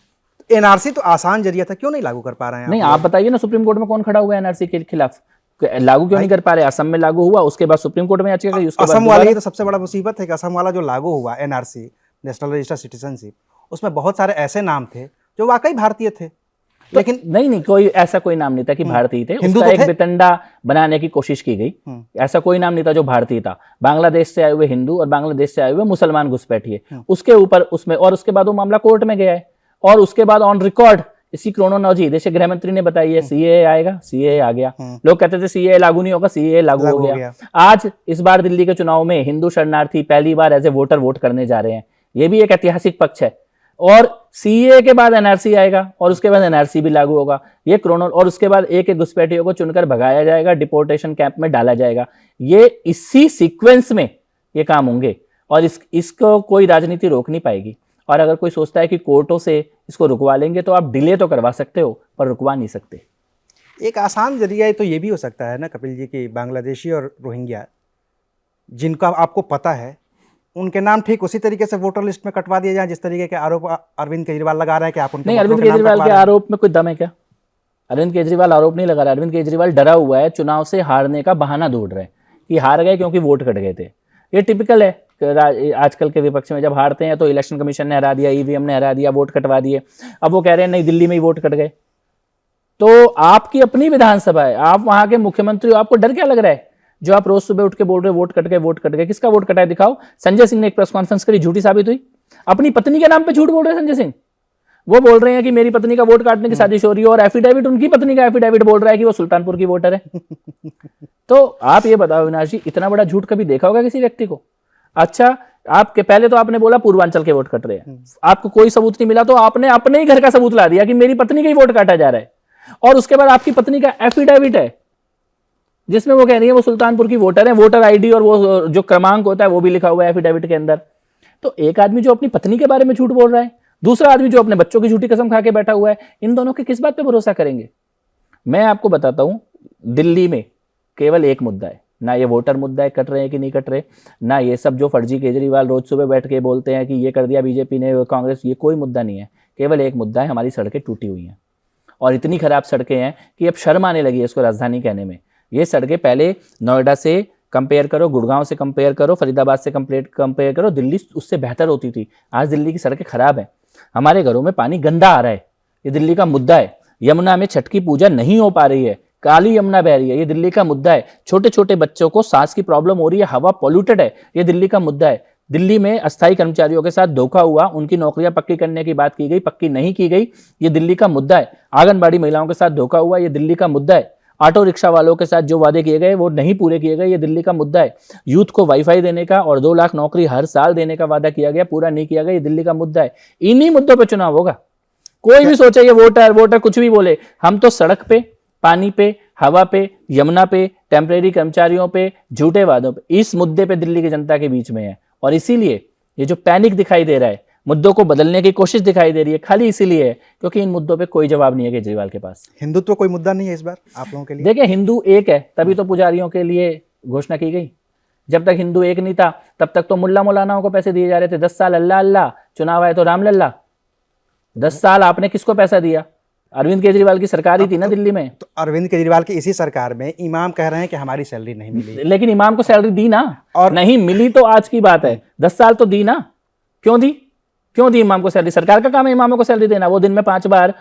एनआरसी तो आसान जरिया था, क्यों नहीं लागू कर पा रहे हैं नहीं, आप बताइए ना, सुप्रीम कोर्ट में कौन खड़ा हुआ है एनआरसी के खिलाफ? लागू क्यों नहीं कर पा रहे? असम में लागू हुआ, उसके बाद सुप्रीम कोर्ट में याचिका गई, उसके बाद असम वाली दोबारा- तो सबसे बड़ा मुसीबत है कि असम वाला जो लागू हुआ एनआरसी, नेशनल रजिस्टर सिटीजनशिप, उसमें बहुत सारे ऐसे नाम थे जो वाकई भारतीय थे, लेकिन नहीं, कोई ऐसा कोई नाम नहीं था कि भारतीय थे। हिंदू उसका तो एक थे। बितंडा बनाने की कोशिश की गई। ऐसा कोई नाम नहीं था जो भारतीय था। बांग्लादेश से आए हुए हिंदू और बांग्लादेश से आए हुए मुसलमान घुसपैठिए, उसके ऊपर उसमें, और उसके बाद वो मामला कोर्ट में गया है, और उसके बाद ऑन रिकॉर्ड इसी क्रोनोलॉजी देश के गृह मंत्री ने बताई है, सीएए आएगा, सीएए आ गया। लोग कहते थे सीएए लागू नहीं होगा, सीएए लागू हो गया। आज इस बार दिल्ली के चुनाव में हिंदू शरणार्थी पहली बार एज ए वोटर वोट करने जा रहे हैं। ये भी एक ऐतिहासिक पक्ष है। और सीए के बाद एनआरसी आएगा, और उसके बाद एनआरसी भी लागू होगा। ये और उसके बाद एक घुसपैठियों को चुनकर भगाया जाएगा, डिपोर्टेशन कैंप में डाला जाएगा। ये इसी सीक्वेंस में ये काम होंगे, और इसको कोई राजनीति रोक नहीं पाएगी। और अगर कोई सोचता है कि कोर्टों से इसको रुकवा लेंगे, तो आप डिले तो करवा सकते हो पर रुकवा नहीं सकते। एक आसान जरिया तो ये भी हो सकता है ना कपिल जी, कि बांग्लादेशी और रोहिंग्या जिनका आपको पता है उनके नाम ठीक उसी तरीके से वोटर लिस्ट में कटवा दिए जाए जिस तरीके के आरोप अरविंद केजरीवाल लगा रहे हैं कि आप उनके नहीं, वोटरों अरविंद के नाम केजरीवाल कटवा के रहे हैं। आरोप में कोई दम है क्या? अरविंद केजरीवाल आरोप नहीं लगा रहा, अरविंद केजरीवाल डरा हुआ है, चुनाव से हारने का बहाना ढूंढ रहे हैं कि हार गए क्योंकि वोट कट गए थे। ये टिपिकल है आजकल के विपक्ष में, जब हारते हैं तो इलेक्शन कमीशन ने हरा दिया, ईवीएम ने हरा दिया, वोट कटवा दिए। अब वो कह रहे हैं नहीं, दिल्ली में ही वोट कट गए। तो आपकी अपनी विधानसभा है, आप वहां के मुख्यमंत्री हो, आपको डर क्या लग रहा है? जो आप रोज सुबह उठ के बोल रहे हो वोट कट गए, वोट कट गए, किसका वोट कटा है दिखाओ। संजय सिंह ने एक प्रेस कॉन्फ्रेंस करी, झूठी साबित हुई। अपनी पत्नी के नाम पे झूठ बोल रहे हैं संजय सिंह। वो बोल रहे हैं कि मेरी पत्नी का वोट काटने की साजिश हो रही है, और एफिडेविट, उनकी पत्नी का एफिडेविट बोल रहा है कि वो सुल्तानपुर की वोटर है। तो आप ये बताओ अविनाश जी, इतना बड़ा झूठ कभी देखा होगा किसी व्यक्ति को? अच्छा, आपके पहले तो आपने बोला पूर्वांचल के वोट कट रहे हैं, आपको कोई सबूत नहीं मिला तो आपने अपने ही घर का सबूत ला दिया कि मेरी पत्नी का ही वोट काटा जा रहा है। और उसके बाद आपकी पत्नी का एफिडेविट है जिसमें वो कह रही है वो सुल्तानपुर की वोटर है, वोटर आईडी और वो जो क्रमांक होता है वो भी लिखा हुआ है एफिडेविट के अंदर। तो एक आदमी जो अपनी पत्नी के बारे में झूठ बोल रहा है, दूसरा आदमी जो अपने बच्चों की झूठी कसम खा के बैठा हुआ है, इन दोनों के किस बात पे भरोसा करेंगे? मैं आपको बताता हूं, दिल्ली में केवल एक मुद्दा है, ना ये वोटर मुद्दा है कट रहे हैं कि नहीं कट रहे, ना ये सब जो फर्जी केजरीवाल रोज सुबह बैठ के बोलते हैं कि ये कर दिया बीजेपी ने, कांग्रेस, ये कोई मुद्दा नहीं है। केवल एक मुद्दा है, हमारी सड़कें टूटी हुई हैं और इतनी खराब सड़कें हैं कि अब शर्म आने लगी है इसको राजधानी कहने में। ये सड़कें पहले नोएडा से कंपेयर करो, गुड़गांव से कंपेयर करो, फरीदाबाद से कंपेयर करो, दिल्ली उससे बेहतर होती थी। आज दिल्ली की सड़कें खराब हैं, हमारे घरों में पानी गंदा आ रहा है, ये दिल्ली का मुद्दा है। यमुना में छठ की पूजा नहीं हो पा रही है, काली यमुना बह रही है, ये दिल्ली का मुद्दा है। छोटे छोटे बच्चों को सांस की प्रॉब्लम हो रही है, हवा पॉल्यूटेड है, ये दिल्ली का मुद्दा है। दिल्ली में अस्थायी कर्मचारियों के साथ धोखा हुआ, उनकी नौकरियां पक्की करने की बात की गई, पक्की नहीं की गई, ये दिल्ली का मुद्दा है। आंगनबाड़ी महिलाओं के साथ धोखा हुआ, ये दिल्ली का मुद्दा है। ऑटो रिक्शा वालों के साथ जो वादे किए गए वो नहीं पूरे किए गए, ये दिल्ली का मुद्दा है। यूथ को वाईफाई देने का और 2 लाख नौकरी हर साल देने का वादा किया गया, पूरा नहीं किया गया, ये दिल्ली का मुद्दा है। इन्हीं मुद्दों पर चुनाव होगा। कोई भी सोचे ये वोटर कुछ भी बोले, हम तो सड़क पे, पानी पे, हवा पे, यमुना पे, टेम्परेरी कर्मचारियों पे, झूठे वादों पे, इस मुद्दे पे दिल्ली की जनता के बीच में है। और इसीलिए ये जो पैनिक दिखाई दे रहा है, मुद्दों को बदलने की कोशिश दिखाई दे रही है, खाली इसीलिए है क्योंकि इन मुद्दों पे कोई जवाब नहीं है केजरीवाल के पास। हिंदुत्व कोई मुद्दा नहीं है इस बार आप लोगों के लिए? देखिए, हिंदू एक है तभी तो पुजारियों के लिए घोषणा की गई। जब तक हिंदू एक नहीं था तब तक तो मुल्ला मौलानाओं को पैसे दिए जा रहे थे। 10 साल अल्लाह अल्लाह, चुनाव आए तो राम लल्ला। 10 साल आपने किसको पैसा दिया? अरविंद केजरीवाल की सरकार ही थी ना दिल्ली में। तो अरविंद केजरीवाल की इसी सरकार में इमाम कह रहे हैं कि हमारी सैलरी नहीं मिली। लेकिन इमाम को सैलरी दी ना, और नहीं मिली तो आज की बात है, 10 साल तो दी ना। क्यों दी? क्यों दी इमाम को सैलरी? सरकार का काम है इमामों को सैलरी देना। वो दिन में 5 बार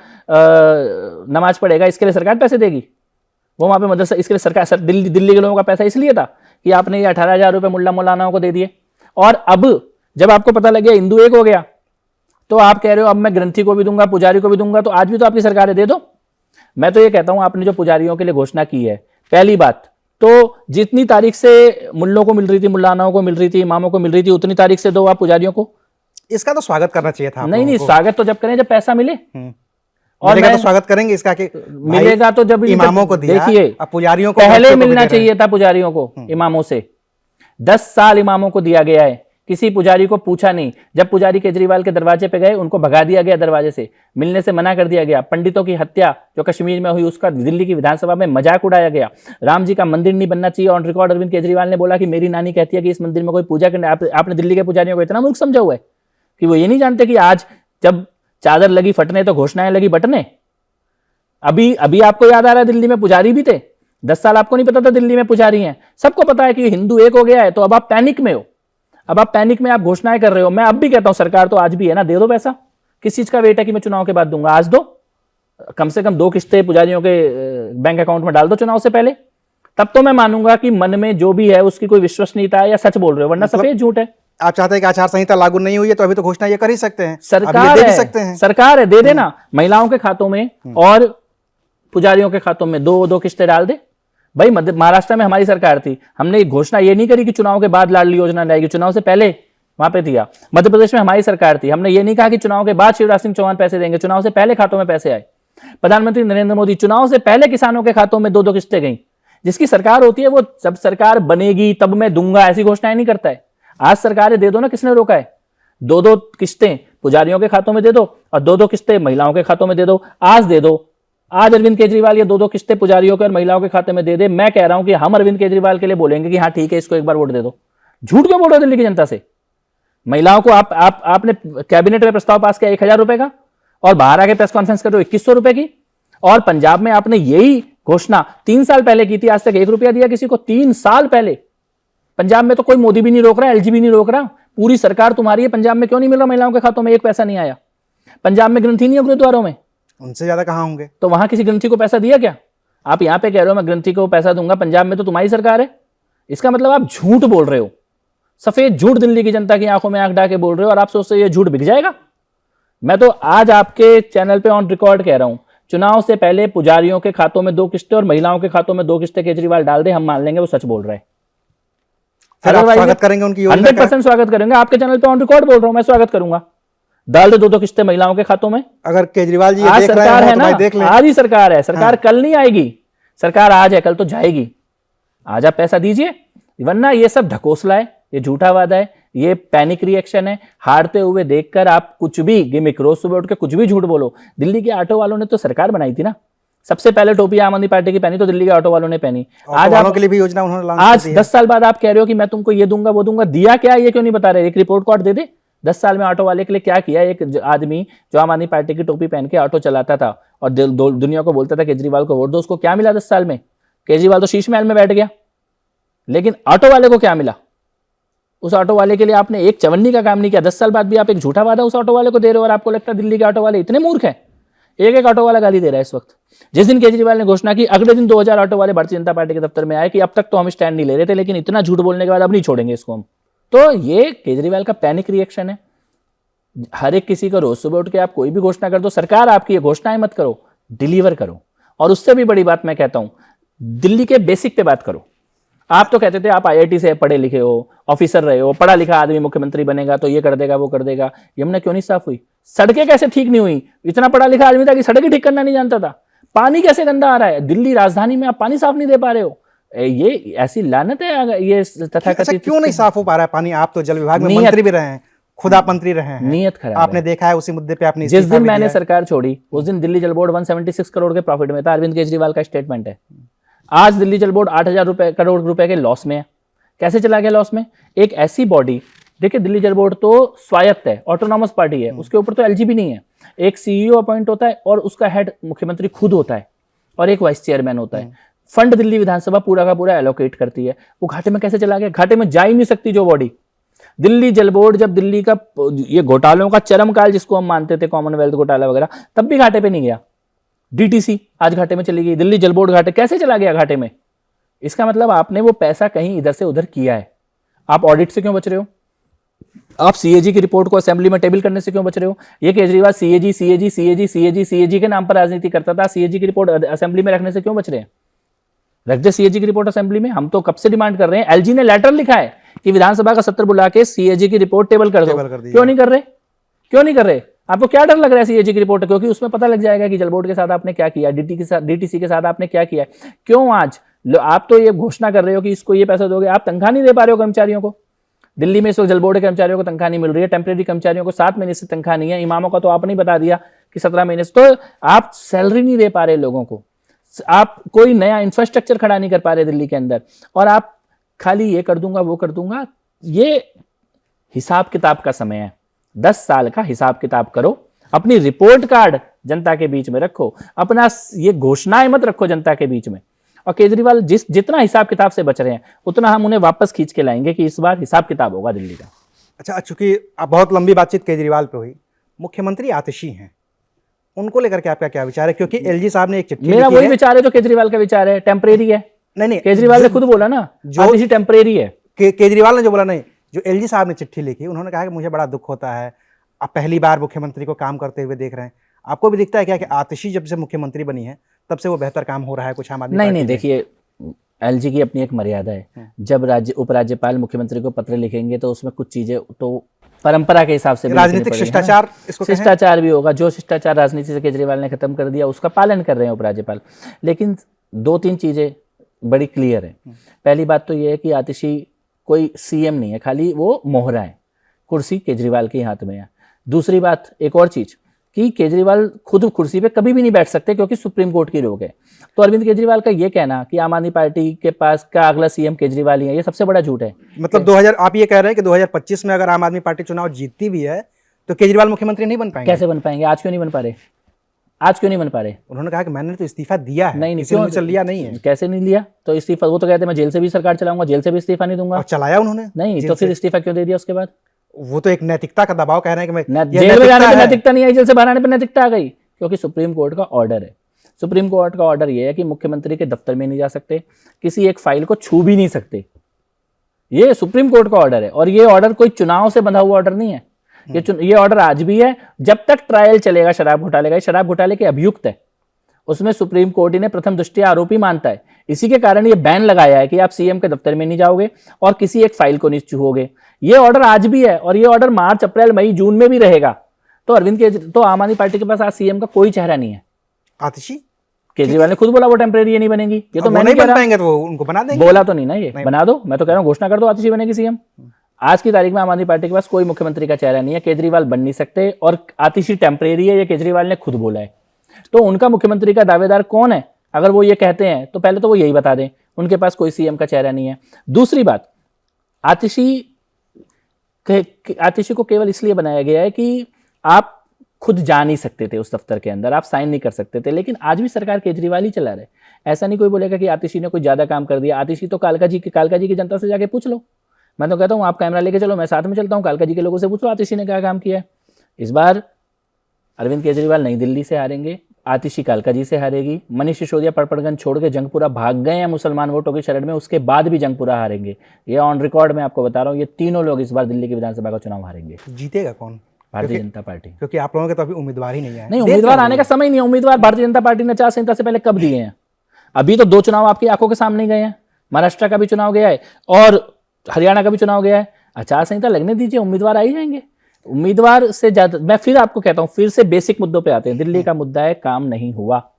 नमाज पढ़ेगा, इसके लिए सरकार पैसे देगी। वो वहां पे मदरसा, इसके लिए सरकार, दिल्ली के लोगों का पैसा इसलिए था कि आपने ये 18,000 रुपए मुल्ला मौलानाओं को दे दिए। और अब जब आपको पता लग गया हिंदू एक हो गया तो आप कह रहे हो अब मैं ग्रंथी को भी दूंगा, पुजारी को भी दूंगा। तो आज भी तो आपकी सरकार है, दे दो। मैं तो ये कहता हूं, आपने जो पुजारियों के लिए घोषणा की है, पहली बात तो जितनी तारीख से मुल्लों को मिल रही थी, मुल्लानाओं को मिल रही थी, इमामों को मिल रही थी, उतनी तारीख से दो आप पुजारियों को। इसका तो स्वागत करना चाहिए था। नहीं, स्वागत तो जब करें जब पैसा मिले। और मिलेगा तो स्वागत करेंगे इसका कि मिलेगा तो जब इमामों को दिया, देखिए अब पुजारियों को पहले मिलना चाहिए था, पुजारियों को, इमामों से। 10 साल इमामों को दिया गया है, किसी पुजारी को पूछा नहीं। जब पुजारी केजरीवाल के दरवाजे पे गए उनको भगा दिया गया, दरवाजे से मिलने से मना कर दिया गया। पंडितों की हत्या जो कश्मीर में हुई उसका दिल्ली की विधानसभा में मजाक उड़ाया गया। राम जी का मंदिर नहीं बनना चाहिए, ऑन रिकॉर्ड अरविंद केजरीवाल ने बोला कि मेरी नानी कहती है कि इस मंदिर में कोई पूजा करने। आपने दिल्ली के पुजारियों को इतना मूर्ख समझा हुआ है कि वो ये नहीं जानते कि आज जब चादर लगी फटने तो घोषणाएं लगी बटने। अभी आपको याद आ रहा है दिल्ली में पुजारी भी थे। 10 साल आपको नहीं पता था दिल्ली में पुजारी हैं। सबको पता है कि हिंदू एक हो गया है। तो अब आप पैनिक में हो, अब आप पैनिक में आप घोषणाएं कर रहे हो। मैं अब भी कहता हूं सरकार तो आज भी है ना, दे दो पैसा। किस चीज का वेट है कि मैं चुनाव के बाद दूंगा? आज दो, कम से कम 2 किस्तें पुजारियों के बैंक अकाउंट में डाल दो चुनाव से पहले, तब तो मैं मानूंगा कि मन में जो भी है उसकी कोई विश्वसनीयता है या सच बोल रहे हो, वरना सफेद झूठ है। आप चाहते हैं कि आचार संहिता लागू नहीं हुई है तो अभी तो घोषणा ये कर ही सकते हैं, सरकार दे भी है, सकते हैं। सरकार है, दे देना महिलाओं के खातों में और पुजारियों के खातों में 2 किस्तें डाल दे। भाई महाराष्ट्र में हमारी सरकार थी, हमने घोषणा ये नहीं करी कि चुनाव के बाद लाडली योजना लाएगी, चुनाव से पहले वहां पे दिया। मध्य प्रदेश में हमारी सरकार थी, हमने ये नहीं कहा कि चुनाव के बाद शिवराज सिंह चौहान पैसे देंगे, चुनाव से पहले खातों में पैसे आए। प्रधानमंत्री नरेंद्र मोदी, चुनाव से पहले किसानों के खातों में 2 किस्तें गई। जिसकी सरकार होती है वो जब सरकार बनेगी तब मैं दूंगा ऐसी घोषणाएं नहीं करता है। आज सरकार दे दो ना, किसने रोका है? 2 किस्तें पुजारियों के खातों में दे दो और 2 किस्तें महिलाओं के खातों में दे दो। आज दे दो, आज अरविंद केजरीवाल ये 2 किस्तें पुजारियों के और महिलाओं के खाते में दे दे। मैं कह रहा हूं कि हम अरविंद केजरीवाल के लिए बोलेंगे कि हाँ ठीक है, इसको एक बार वोट दे दो। झूठ क्यों बोल रहे हो दिल्ली की जनता से? महिलाओं को आपने कैबिनेट में प्रस्ताव पास किया 1,000 रुपए का, और बाहर आके प्रेस कॉन्फ्रेंस कर रहे हो 2,100 रुपए की। और पंजाब में आपने यही घोषणा 3 साल पहले की थी, आज तक 1 रुपया दिया किसी को? 3 साल पहले। पंजाब में तो कोई मोदी भी नहीं रोक रहा, एलजी भी नहीं रोक रहा, पूरी सरकार तुम्हारी है। पंजाब में क्यों नहीं मिल रहा महिलाओं के खातों में? एक पैसा नहीं आया। पंजाब में ग्रंथी नहीं है गुरुद्वारों में, उनसे ज्यादा कहां होंगे? तो वहां किसी ग्रंथी को पैसा दिया क्या? आप यहां पे कह रहे हो मैं ग्रंथी को पैसा दूंगा, पंजाब में तो तुम्हारी सरकार है। इसका मतलब आप झूठ बोल रहे हो, सफेद झूठ दिल्ली की जनता की आंखों में आंख डाल के बोल रहे हो, और आप सोचते हो ये झूठ बिक जाएगा। मैं तो आज आपके चैनल पे ऑन रिकॉर्ड कह रहा हूं, चुनाव से पहले पुजारियों के खातों में 2 किस्तें और महिलाओं के खातों में 2 किस्तें केजरीवाल डाल दे, हम मान लेंगे वो सच बोल रहे हैं। फिर आप स्वागत करेंगे उनकी योजना का? 100% स्वागत करेंगे। आपके चैनल पे ऑन रिकॉर्ड बोल रहा हूं, मैं स्वागत करूंगा। डाल दे 2 किस्तें महिलाओं के खातों में। अगर केजरीवाल जी आज देख रहे सरकार हैं है तो ना, भाई देख लें। आज ही सरकार है, सरकार कल नहीं आएगी। सरकार आज है, कल तो जाएगी। आज आप पैसा दीजिए, वरना ये सब ढकोसला है, ये झूठा वादा है, ये पैनिक रिएक्शन है। हारते हुए देखकर आप कुछ भी गिमिक, रोज सुबह उठ के कुछ भी झूठ बोलो। दिल्ली के ऑटो वालों ने तो सरकार बनाई थी ना, सबसे पहले टोपी आम आदमी पार्टी की पहनी तो दिल्ली के ऑटो वालों ने पहनी। आज आप के लिए भी योजना उन्होंने लॉन्च आज की है। 10 साल बाद आप कह रहे हो कि मैं तुमको ये दूंगा वो दूंगा, दिया क्या ये क्यों नहीं बता रहे? एक रिपोर्ट कार्ड दे दे, 10 साल में ऑटो वाले के लिए क्या किया। एक आदमी जो आम आदमी पार्टी की टोपी पहन के ऑटो चलाता था और दुनिया को बोलता था केजरीवाल को वोट दो, उसको क्या मिला 10 साल में? केजरीवाल तो शीश महल में बैठ गया, लेकिन ऑटो वाले को क्या मिला? उस ऑटो वाले के लिए आपने एक चवन्नी का काम नहीं किया। 10 साल बाद भी आप एक झूठा वादा उस ऑटो वाले को दे रहे हो, और आपको लगता है दिल्ली के ऑटो वाले इतने मूर्ख हैं? एक ऑटो वाला गाली दे रहा है इस वक्त। जिस दिन केजरीवाल ने घोषणा की, अगले दिन 2000 ऑटो वाले भारतीय जनता पार्टी के दफ्तर में आए कि अब तक तो हम स्टैंड नहीं ले रहे थे, लेकिन इतना झूठ बोलने के बाद अब नहीं छोड़ेंगे इसको हम। तो ये केजरीवाल का पैनिक रिएक्शन है। हर एक किसी को रोज सुबह उठ के आप कोई भी घोषणा कर दो, सरकार आपकी ये घोषणाएं मत करो, डिलीवर करो। और उससे भी बड़ी बात मैं कहता हूं, दिल्ली के बेसिक पे बात करो। आप तो कहते थे आप IIT से पढ़े लिखे हो, ऑफिसर रहे हो, पढ़ा लिखा आदमी मुख्यमंत्री बनेगा तो ये कर देगा वो कर देगा। यमुना क्यों नहीं साफ हुई? सड़कें कैसे ठीक नहीं हुई? इतना पढ़ा लिखा आदमी था कि सड़कें ठीक करना नहीं जानता था। पानी कैसे गंदा आ रहा है? दिल्ली राजधानी में आप पानी साफ नहीं दे पा रहे हो। ये ऐसी लानत है ये तथाकथित। क्यों नहीं साफ हो पा रहा है पानी? आप तो जल विभाग में मंत्री भी रहे हैं, खुद आप मंत्री रहे हैं। नियत खराब आपने देखा है, उसी मुद्दे पे आपने जिस दिन मैंने सरकार छोड़ी उस दिन दिल्ली जल बोर्ड 176 करोड़ के प्रॉफिट में था। अरविंद केजरीवाल का स्टेटमेंट है। आज दिल्ली जल बोर्ड 8,000 करोड़ रुपए के लॉस में है। कैसे चला गया लॉस में? एक ऐसी बॉडी, देखिए दिल्ली जल बोर्ड तो स्वायत्त है, ऑटोनॉमस पार्टी है, उसके ऊपर तो LG भी नहीं है। एक CEO अपॉइंट होता है और उसका हेड मुख्यमंत्री खुद होता है, और एक वाइस चेयरमैन होता है। फंड दिल्ली विधानसभा पूरा का पूरा एलोकेट करती है। वो घाटे में कैसे चला गया? घाटे में जा ही नहीं सकती जो बॉडी। दिल्ली जल बोर्ड जब दिल्ली का ये घोटालों का चरम काल जिसको हम मानते थे, कॉमनवेल्थ घोटाला वगैरह, तब भी घाटे पे नहीं गया। DTC आज घाटे में चली गई, दिल्ली जल बोर्ड घाटे कैसे चला गया घाटे में? इसका मतलब आपने वो पैसा कहीं इधर से उधर किया है। आप ऑडिट से क्यों बच रहे हो? आप CAG की रिपोर्ट को असेंबली में टेबल करने से क्यों बच रहे हो? ये केजरीवाल CAG के नाम पर राजनीति करता था, CAG की रिपोर्ट असेंबली में रखने से क्यों बच रहे हैं? रख दे CAG की रिपोर्ट असेंबली में। हम तो कब से डिमांड कर रहे हैं। LG ने लेटर लिखा है कि विधानसभा का सत्र बुला के CAG की रिपोर्ट टेबल कर दो। क्यों नहीं कर रहे? क्यों नहीं कर रहे? आपको क्या डर लग रहा है CAG की रिपोर्ट? क्योंकि उसमें पता लग जाएगा कि जल बोर्ड के साथ आपने क्या किया, DTC के साथ आपने क्या किया। क्यों आज आप तो ये घोषणा कर रहे हो कि इसको ये पैसा दोगे, आप तनख्वाह नहीं दे पा रहे हो कर्मचारियों को। दिल्ली में इस वक्त जल बोर्ड के कर्मचारियों को तनख्वाह नहीं मिल रही है, टेम्परेरी कर्मचारियों को 7 महीने से तनख्वाह नहीं है, इमामों का तो आपने बता दिया कि 17 महीने से। तो आप सैलरी नहीं दे पा रहे लोगों को, आप कोई नया इंफ्रास्ट्रक्चर खड़ा नहीं कर पा रहे दिल्ली के अंदर, और आप खाली ये कर दूंगा वो कर दूंगा। ये हिसाब किताब का समय है। 10 साल का हिसाब किताब करो, अपनी रिपोर्ट कार्ड जनता के बीच में रखो, अपना ये घोषणाएं मत रखो जनता के बीच में। और केजरीवाल जितना हिसाब किताब से बच रहे हैं उतना हम उन्हें वापस खींच के लाएंगे कि इस बार हिसाब किताब होगा दिल्ली का। अच्छा, चूंकि अब बहुत लंबी बातचीत केजरीवाल पे हुई, मुख्यमंत्री आतिशी हैं, उनको लेकर के आपका क्या विचार है? क्योंकि LG साहब ने एक चिट्ठी मेरा वही विचार है जो केजरीवाल का विचार है, टेम्परेरी है। नहीं, केजरीवाल ने खुद बोला ना, आतिशी टेम्परेरी है। केजरीवाल ने जो बोला, नहीं, जो LG साहब ने चिट्ठी लिखी, उन्होंने कहा कि मुझे बड़ा दुख होता है, आप पहली बार मुख्यमंत्री को काम करते हुए देख रहे हैं। आपको भी दिखता है क्या कि आतिशी जब से मुख्यमंत्री बनी है तब से वो बेहतर काम हो रहा है कुछ आम आदमी? नहीं, देखिए LG की अपनी एक मर्यादा है। जब उपराज्यपाल मुख्यमंत्री को पत्र लिखेंगे तो उसमें कुछ चीजें तो परंपरा के हिसाब से राजनीतिक शिष्टाचार, इसको शिष्टाचार भी होगा। जो शिष्टाचार राजनीति से केजरीवाल ने खत्म कर दिया उसका पालन कर रहे हैं उपराज्यपाल। लेकिन 2-3 चीजें बड़ी क्लियर है। पहली बात तो ये है कि आतिशी कोई CM नहीं है, खाली वो मोहरा है, कुर्सी केजरीवाल के हाथ में है। दूसरी बात, एक और चीज, कि केजरीवाल खुद कुर्सी पे कभी भी नहीं बैठ सकते क्योंकि सुप्रीम कोर्ट की रोक है। तो अरविंद केजरीवाल का ये कहना कि आम आदमी पार्टी के पास का अगला सीएम केजरीवाल ही है, ये सबसे बड़ा झूठ है। मतलब 2000 आप ये कह रहे हैं कि 2025 में अगर आम आदमी पार्टी चुनाव जीतती भी है तो केजरीवाल मुख्यमंत्री नहीं बन पाएंगे? कैसे बन पाएंगे? आज क्यों नहीं बन पा रहे? आज क्यों नहीं बन पा रहे? उन्होंने कहा कि मैंने तो इस्तीफा दिया है, नहीं किसी ने मुझसे लिया नहीं है। कैसे नहीं लिया? तो इस्तीफा, वो तो कहते हैं मैं जेल से भी सरकार चलाऊंगा, जेल से भी इस्तीफा नहीं दूंगा। और चलाया उन्होंने नहीं, जेल तो फिर से। इस्तीफा क्यों दे दिया उसके बाद? वो तो एक नैतिकता का दबाव कह रहे हैं कि मैं जेल में जाने पर नैतिकता नहीं आई, जेल से बाहर आने पर नैतिकता आ गई, क्योंकि सुप्रीम कोर्ट का ऑर्डर है। सुप्रीम कोर्ट का ऑर्डर ये है कि मुख्यमंत्री के दफ्तर में नहीं जा सकते, किसी एक फाइल को छू भी नहीं सकते। ये सुप्रीम कोर्ट का ऑर्डर है, और ये ऑर्डर कोई चुनाव से बंधा हुआ ऑर्डर नहीं है। ये ऑर्डर आज भी है, जब तक ट्रायल चलेगा शराब घोटाले का। शराब घोटाले के अभियुक्त है, उसमें सुप्रीम कोर्ट इन्हें प्रथम दृष्टया आरोपी मानता है। इसी के कारण ये बैन लगाया है कि आप सीएम के दफ्तर में नहीं जाओगे और किसी एक फाइल को नहीं छूओगे। ये ऑर्डर आज भी है, और ये ऑर्डर मार्च, अप्रैल, मई, जून में भी रहेगा। तो तो आम आदमी पार्टी के पास आज सीएम का कोई चेहरा नहीं है। आतिशी केजरीवाल ने खुद बोला वो टेम्परेरी नहीं बनेगी। ये तो मैं नहीं बन पाएंगे तो वो उनको बना देंगे। बोला तो नहीं ना, ये बना दो। मैं तो कह रहा हूँ घोषणा कर दो, आतिशी बनेगी सीएम। आज की तारीख में आम आदमी पार्टी के पास कोई मुख्यमंत्री का चेहरा नहीं है। केजरीवाल बन नहीं सकते, और आतिशी टेम्परेरी है, ये केजरीवाल ने खुद बोला है। तो उनका मुख्यमंत्री का दावेदार कौन है? अगर वो ये कहते हैं तो पहले तो वो यही बता दें, उनके पास कोई सीएम का चेहरा नहीं है। दूसरी बात, आतिशी को केवल इसलिए बनाया गया है कि आप खुद जा नहीं सकते थे उस दफ्तर के अंदर, आप साइन नहीं कर सकते थे। लेकिन आज भी सरकार केजरीवाल ही चला रहे। ऐसा नहीं कोई बोलेगा कि आतिशी ने कोई ज्यादा काम कर दिया। आतिशी तो कालका जी की जनता से जाके पूछ लो। मैं तो कहता हूँ आप कैमरा लेके चलो, मैं साथ में चलता हूँ, कालका जी के लोगों से पूछ लो आतिशी ने क्या काम किया है। इस बार अरविंद केजरीवाल नई दिल्ली से हारेंगे, आतिशी कालका जी से हारेगी। मनीष सिसोदिया पड़पड़गंज छोड़ के जंगपुरा भाग गए हैं मुसलमान वोटों की शरण में, उसके बाद भी जंगपुरा हारेंगे। ये ऑन रिकॉर्ड मैं आपको बता रहा हूँ, ये तीनों लोग इस बार दिल्ली की विधानसभा का चुनाव हारेंगे। जीतेगा कौन? भारतीय जनता पार्टी। क्योंकि आप लोगों के तो अभी उम्मीदवार ही नहीं है। नहीं, उम्मीदवार आने का समय नहीं है। उम्मीदवार भारतीय जनता पार्टी ने आचार संहिता से पहले कब दिए हैं? अभी तो 2 चुनाव आपकी आंखों के सामने गए हैं। महाराष्ट्र का भी चुनाव गया है और हरियाणा का भी चुनाव गया है। आचार संहिता लगने दीजिए, उम्मीदवार आ ही जाएंगे। उम्मीदवार से ज्यादा, मैं फिर आपको कहता हूं, फिर से बेसिक मुद्दों पे आते हैं। दिल्ली का मुद्दा है काम नहीं हुआ,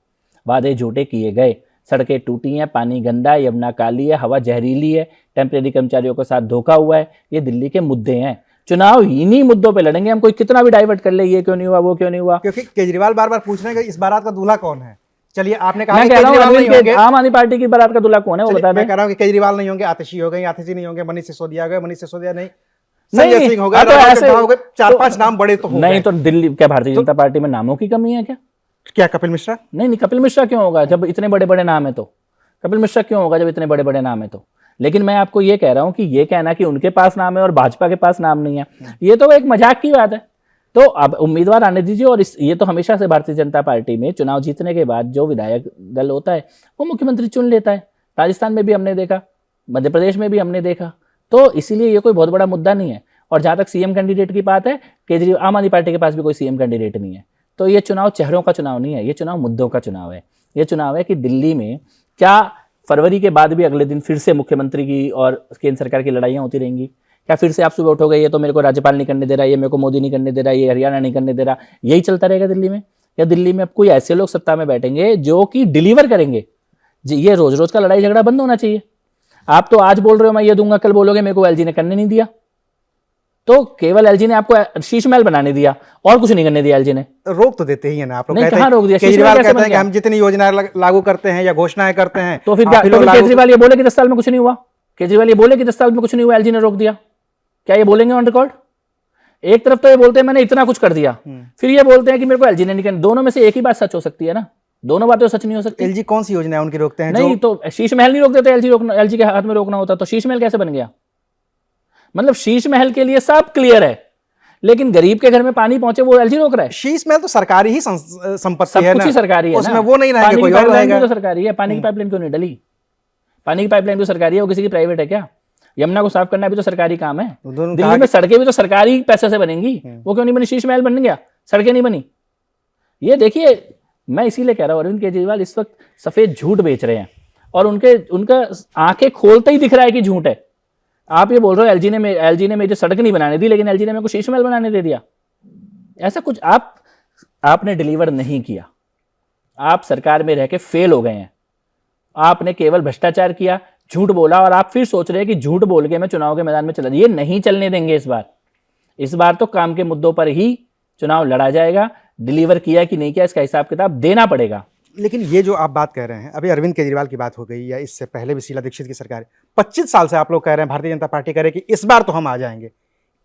वादे झूठे किए गए, सड़कें टूटी हैं, पानी गंदा है, यमुना काली है, हवा जहरीली है, टेम्परेरी कर्मचारियों के साथ धोखा हुआ है। ये दिल्ली के मुद्दे हैं। चुनाव इन्हीं मुद्दों पे लड़ेंगे हम। कोई कितना भी डाइवर्ट कर ले, ये क्यों नहीं हुआ, वो क्यों नहीं हुआ। क्योंकि केजरीवाल बार बार पूछ रहे हैं कि इस बारात का दूल्हा कौन है। चलिए, आपने कहा मैं कि कह रहा हूं केजरीवाल नहीं होंगे। आम आदमी पार्टी की बारात का दूल्हा कौन है वो बता दें। मैं कह रहा हूं कि केजरीवाल नहीं होंगे, आतिशी हो गई, आतिशी नहीं होंगे, मनीष सिसोदिया गए, मनीष सिसोदिया नहीं, नहीं, संजय सिंह हो गए, हाँ, तो राघव ऐसे- चड्ढा हो गए, 4-5 तो- नाम बड़े तो हो नहीं गए। तो दिल्ली क्या भारतीय जनता पार्टी में नामों की कमी है क्या? क्या कपिल मिश्रा? नहीं, कपिल मिश्रा क्यों होगा जब इतने बड़े बड़े नाम है? तो कपिल मिश्रा क्यों होगा जब इतने बड़े बड़े नाम है? तो लेकिन मैं आपको ये कह रहा हूं कि ये कहना कि उनके पास नाम है और भाजपा के पास नाम नहीं है, ये तो एक मजाक की बात है। तो अब उम्मीदवार आने दीजिए। और ये तो हमेशा से भारतीय जनता पार्टी में चुनाव जीतने के बाद जो विधायक दल होता है वो मुख्यमंत्री चुन लेता है। राजस्थान में भी हमने देखा, मध्य प्रदेश में भी हमने देखा। तो इसीलिए ये कोई बहुत बड़ा मुद्दा नहीं है। और जहां तक सीएम कैंडिडेट की बात है, केजरीवाल, आम आदमी पार्टी के पास भी कोई सीएम कैंडिडेट नहीं है। तो ये चुनाव चेहरों का चुनाव नहीं है, ये चुनाव मुद्दों का चुनाव है। ये चुनाव है कि दिल्ली में क्या फरवरी के बाद भी अगले दिन फिर से मुख्यमंत्री की और केंद्र सरकार की लड़ाइयाँ होती रहेंगी? क्या फिर से आप सुबह उठोगे ये तो मेरे को राज्यपाल नहीं करने दे रहा, ये मेरे को मोदी नहीं करने दे रहा, ये हरियाणा नहीं करने दे रहा, यही चलता रहेगा दिल्ली में? या दिल्ली में अब कोई ऐसे लोग सत्ता में बैठेंगे जो कि डिलीवर करेंगे? ये रोज रोज का लड़ाई झगड़ा बंद होना चाहिए। आप तो आज बोल रहे हो मैं ये दूंगा, कल बोलोगे मेरे को एलजी ने करने नहीं दिया। तो केवल एलजी ने आपको शीश महल बनाने दिया और कुछ नहीं करने दिया एलजी ने। रोक तो देते ही है ना आप लोग। नहीं, कहते कहाँ हैं, रोक दिया? केजरीवाल कैसे कहते बन हैं कि गया? हम जितनी योजनाएं लागू करते हैं या घोषणाएं करते हैं तो फिर आप क्या, ही तो लोग फिर लागू- केजरीवाल ये बोले कि 10 साल में कुछ नहीं हुआ? केजरीवाल ये बोले कि 10 साल में कुछ नहीं हुआ, एलजी ने रोक दिया, क्या ये बोलेंगे ऑन रिकॉर्ड? एक तरफ तो ये बोलते हैं मैंने इतना कुछ कर दिया, फिर ये बोलते हैं कि मेरे को एलजी ने नहीं करना। दोनों में से एक ही बात सच हो सकती है ना, दोनों बातें सच नहीं हो सकती। एलजी कौन सी योजना है उनकी रोकते हैं? नहीं तो शीश महल नहीं रोक देते, एलजी के हाथ में रोकना होता तो शीश महल कैसे बन गया? मतलब शीश महल के लिए सब क्लियर है, लेकिन गरीब के घर में पानी पहुंचे वो एलजी रोक रहा है। शीश महल तो सरकारी ही संपत्ति सब है कुछ ना, ही सरकारी है उसमें ना। वो नहीं रहेगा, पानी कोई की और पाइपलाइन रहेगा। भी तो सरकारी है, पानी की पाइपलाइन क्यों नहीं डली? पानी की पाइपलाइन तो सरकारी है, वो किसी की प्राइवेट है क्या? यमुना को साफ करना भी तो सरकारी काम है। दोनों दिल्ली में सड़कें भी तो सरकारी पैसे से बनेंगी, वो क्यों नहीं बनी? शीश महल बन गया, सड़कें नहीं बनी। ये देखिए, मैं इसीलिए कह रहा हूं अरविंद केजरीवाल इस वक्त सफेद झूठ बेच रहे हैं और उनका आंखें खोलते ही दिख रहा है कि झूठ है। आप ये बोल रहे हो एलजी ने मेरी सड़क नहीं बनाने दी, लेकिन एलजी ने मेरे को शीश महल बनाने दे दिया। ऐसा कुछ आपने डिलीवर नहीं किया। आप सरकार में रह के फेल हो गए हैं। आपने केवल भ्रष्टाचार किया, झूठ बोला, और आप फिर सोच रहे हैं कि झूठ बोल के मैं चुनाव के मैदान में चला। ये नहीं चलने देंगे इस बार तो काम के मुद्दों पर ही चुनाव लड़ा जाएगा। डिलीवर किया कि नहीं किया, इसका हिसाब किताब देना पड़ेगा। लेकिन ये जो आप बात कह रहे हैं, अभी अरविंद केजरीवाल की बात हो गई या इससे पहले भी शीला दीक्षित की सरकार, 25 साल से आप लोग कह रहे हैं भारतीय जनता पार्टी कह रहे हैं कि इस बार तो हम आ जाएंगे।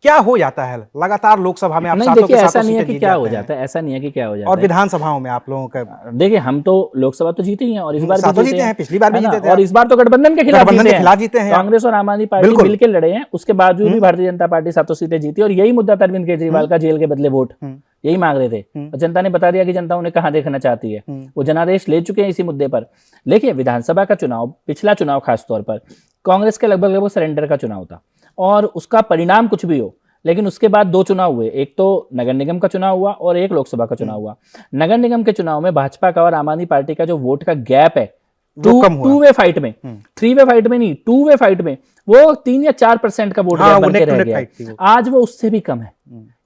क्या हो जाता है लगातार लोकसभा में आप नहीं, सातों देखिए के ऐसा सातों नहीं है सीटें कि जीत क्या हो जाते हैं। जाता है, ऐसा नहीं है कि क्या हो जाता और है। विधानसभाओं में आप लोगों का देखिए हम तो लोकसभा तो जीते ही हैं और इस बार सातों भी जीते हैं, पिछली बार भी है ना? जीते थे और आप। इस बार तो गठबंधन के खिलाफ जीते हैं। आप। कांग्रेस और आम आदमी पार्टी बिल्कुल। मिलकर लड़े हैं, उसके बावजूद भी भारतीय जनता पार्टी सातों सीटें जीती और यही मुद्दा था अरविंद केजरीवाल का, जेल के बदले वोट, यही मांग रहे थे। और जनता ने बता दिया कि जनता उन्हें कहां देखना चाहती है, वो जनादेश ले चुके हैं इसी मुद्दे पर। लेकिन विधानसभा का चुनाव, पिछला चुनाव खासतौर पर कांग्रेस के लगभग सरेंडर का चुनाव था और उसका परिणाम कुछ भी हो, लेकिन उसके बाद 2 चुनाव हुए, एक तो नगर निगम का चुनाव हुआ और एक लोकसभा का चुनाव हुआ। नगर निगम के चुनाव में भाजपा का और आम आदमी पार्टी का जो वोट का गैप है वो कम हुआ। 2 वे फाइट में, 3 वे फाइट में नहीं, 2 वे फाइट में वो 3 या 4% का वोट गैप बन के रह गया है। आज वो उससे भी कम है।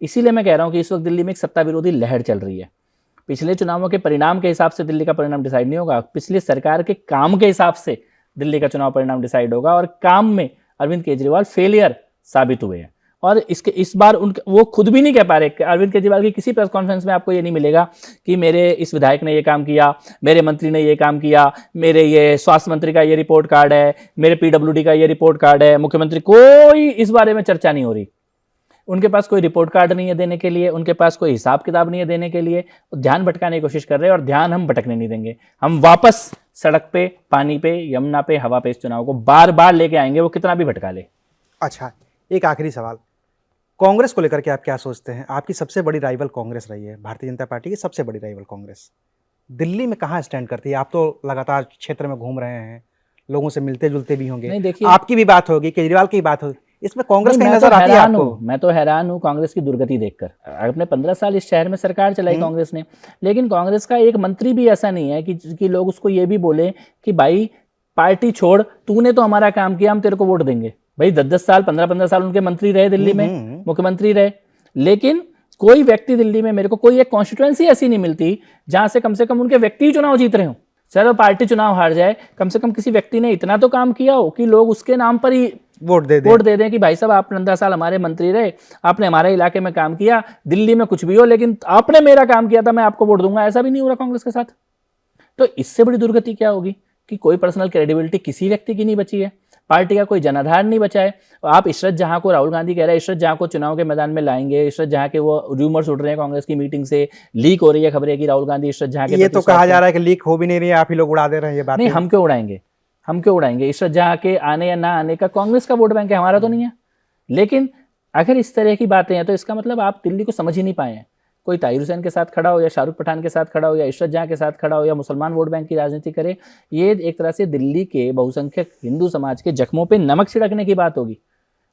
इसीलिए मैं कह रहा हूं कि इस वक्त दिल्ली में एक सत्ता विरोधी लहर चल रही है। पिछले चुनावों के परिणाम के हिसाब से दिल्ली का परिणाम डिसाइड नहीं होगा, पिछली सरकार के काम के हिसाब से दिल्ली का चुनाव परिणाम डिसाइड होगा। और काम में अरविंद केजरीवाल फेलियर साबित हुए हैं और इस बार उनके वो खुद भी नहीं कह पा रहे। अरविंद केजरीवाल की किसी प्रेस कॉन्फ्रेंस में आपको ये नहीं मिलेगा कि मेरे इस विधायक ने ये काम किया, मेरे मंत्री ने ये काम किया, मेरे ये स्वास्थ्य मंत्री का ये रिपोर्ट कार्ड है, मेरे पीडब्ल्यूडी का ये रिपोर्ट कार्ड है। मुख्यमंत्री कोई इस बारे में चर्चा नहीं हो रही। उनके पास कोई रिपोर्ट कार्ड नहीं है देने के लिए, उनके पास कोई हिसाब किताब नहीं है देने के लिए। ध्यान भटकाने की कोशिश कर रहे हैं और ध्यान हम भटकने नहीं देंगे। हम वापस सड़क पे, पानी पे, यमुना पे, हवा पे इस चुनाव को बार बार लेके आएंगे, वो कितना भी भटका ले। अच्छा, एक आखिरी सवाल, कांग्रेस को लेकर के आप क्या सोचते हैं? आपकी सबसे बड़ी राइवल कांग्रेस रही है, भारतीय जनता पार्टी की सबसे बड़ी राइवल कांग्रेस दिल्ली में कहाँ स्टैंड करती है? आप तो लगातार क्षेत्र में घूम रहे हैं, लोगों से मिलते जुलते भी होंगे, नहीं देखिए, आपकी भी बात होगी, केजरीवाल की बात होगी, इसमें कांग्रेस कहीं मैं नजर तो आती है हैरान आपको? हूँ, मैं तो हैरान हूँ कांग्रेस की दुर्गति देखकर। अपने 15 साल इस शहर में सरकार चलाई कांग्रेस ने, लेकिन कांग्रेस का एक मंत्री भी ऐसा नहीं है कि लोग उसको ये भी बोले कि भाई पार्टी छोड़, तूने तो हमारा काम किया, हम तेरे को वोट देंगे। भाई 10-10 साल, 15-15 साल उनके मंत्री रहे दिल्ली में, मुख्यमंत्री रहे, लेकिन कोई व्यक्ति दिल्ली में, मेरे को कोई एक कॉन्स्टिट्यूएंसी ऐसी नहीं मिलती जहां से कम उनके व्यक्ति ही चुनाव जीत रहे हो। चलो पार्टी चुनाव हार जाए, कम से कम किसी व्यक्ति ने इतना तो काम किया हो कि लोग उसके नाम पर ही वोट दे दें कि भाई साहब आप 15 साल हमारे मंत्री रहे, आपने हमारे इलाके में काम किया, दिल्ली में कुछ भी हो लेकिन आपने मेरा काम किया था, मैं आपको वोट दूंगा। ऐसा भी नहीं हो रहा कांग्रेस के साथ। तो इससे बड़ी दुर्गति क्या होगी कि कोई पर्सनल क्रेडिबिलिटी किसी व्यक्ति की नहीं बची है, पार्टी का कोई जनाधार नहीं बचा है। आप इशरत जहां को, राहुल गांधी कह रहे हैं इशरत जहां को चुनाव के मैदान में लाएंगे, इशरत जहां के वो रूमर्स उठ रहे हैं कांग्रेस की मीटिंग से, लीक हो रही है खबरें कि राहुल गांधी इशरत जहां के, ये तो कहा जा रहा है कि लीक हो भी नहीं रही है, आप ही लोग उड़ा दे रहे हैं ये बात। नहीं, हम क्यों उड़ाएंगे, हम क्यों उड़ाएंगे? इशरत जहां के आने या ना आने का कांग्रेस का वोट बैंक है, हमारा तो नहीं है। लेकिन अगर इस तरह की बातें हैं तो इसका मतलब आप दिल्ली को समझ ही नहीं पाए हैं। कोई ताहिर हुसैन के साथ खड़ा हो या शाहरुख पठान के साथ खड़ा हो या इशरत जहां के साथ खड़ा हो या मुसलमान वोट बैंक की राजनीति करे, ये एक तरह से दिल्ली के बहुसंख्यक हिंदू समाज के जख्मों पे नमक छिड़कने की बात होगी।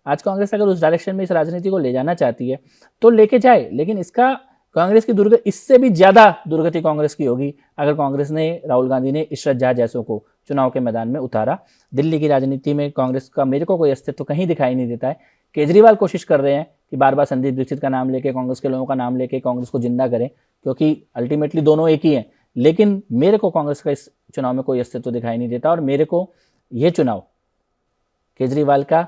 आज कांग्रेस अगर उस डायरेक्शन में इस राजनीति को ले जाना चाहती है तो लेके जाए, लेकिन इसका कांग्रेस की दुर्गति, इससे भी ज्यादा दुर्गति कांग्रेस की होगी अगर कांग्रेस ने, राहुल गांधी ने इशरत जहां जैसों को चुनाव के मैदान में उतारा। दिल्ली की राजनीति में कांग्रेस का मेरे को कोई अस्तित्व कहीं दिखाई नहीं देता है। केजरीवाल कोशिश कर रहे हैं कि बार बार संदीप दीक्षित का नाम लेके, कांग्रेस के लोगों का नाम लेके कांग्रेस को जिंदा करें, क्योंकि अल्टीमेटली दोनों एक ही हैं। लेकिन मेरे को कांग्रेस का इस चुनाव में कोई अस्तित्व दिखाई नहीं देता और मेरे को यह चुनाव केजरीवाल का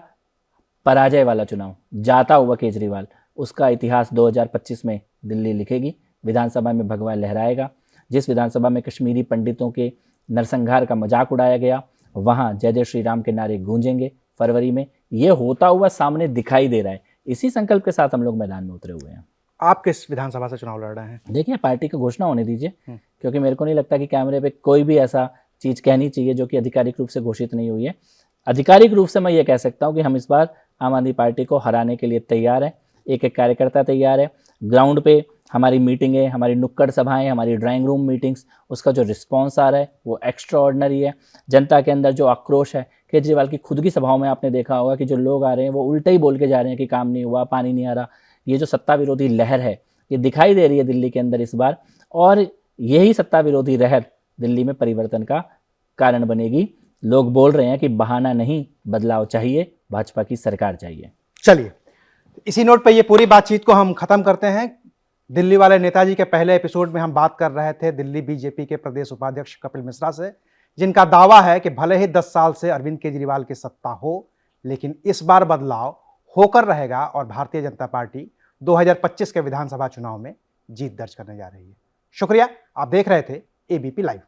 पराजय वाला चुनाव, जाता हुआ केजरीवाल, उसका इतिहास 2025 में दिल्ली लिखेगी। विधानसभा में भगवा लहराएगा। जिस विधानसभा में कश्मीरी पंडितों के नरसंहार का मजाक उड़ाया गया, वहां जय जय श्री राम के नारे गूंजेंगे फरवरी में। ये होता हुआ सामने दिखाई दे रहा है। इसी संकल्प के साथ हम लोग मैदान में उतरे हुए हैं। आप किस विधानसभा से चुनाव लड़ रहे हैं? देखिए, पार्टी की घोषणा होने दीजिए, क्योंकि मेरे को नहीं लगता कि कैमरे पे कोई भी ऐसा चीज कहनी चाहिए जो कि आधिकारिक रूप से घोषित नहीं हुई है। आधिकारिक रूप से मैं ये कह सकता हूँ कि हम इस बार आम आदमी पार्टी को हराने के लिए तैयार है। एक एक कार्यकर्ता तैयार है। ग्राउंड पे हमारी मीटिंगें, हमारी नुक्कड़ सभाएं, हमारी ड्राइंग रूम मीटिंग्स, उसका जो रिस्पॉन्स आ रहा है वो एक्स्ट्रा ऑर्डिनरी है। जनता के अंदर जो आक्रोश है, केजरीवाल की खुद की सभाओं में आपने देखा होगा कि जो लोग आ रहे हैं वो उल्टा ही बोल के जा रहे हैं कि काम नहीं हुआ, पानी नहीं आ रहा। ये जो सत्ता विरोधी लहर है ये दिखाई दे रही है दिल्ली के अंदर इस बार, और यही सत्ता विरोधी लहर दिल्ली में परिवर्तन का कारण बनेगी। लोग बोल रहे हैं कि बहाना नहीं, बदलाव चाहिए, भाजपा की सरकार चाहिए। चलिए, इसी नोट पे ये पूरी बातचीत को हम खत्म करते हैं। दिल्ली वाले नेताजी के पहले एपिसोड में हम बात कर रहे थे दिल्ली बीजेपी के प्रदेश उपाध्यक्ष कपिल मिश्रा से, जिनका दावा है कि भले ही 10 साल से अरविंद केजरीवाल की सत्ता हो, लेकिन इस बार बदलाव होकर रहेगा और भारतीय जनता पार्टी 2025 के विधानसभा चुनाव में जीत दर्ज करने जा रही है। शुक्रिया, आप देख रहे थे एबीपी लाइव।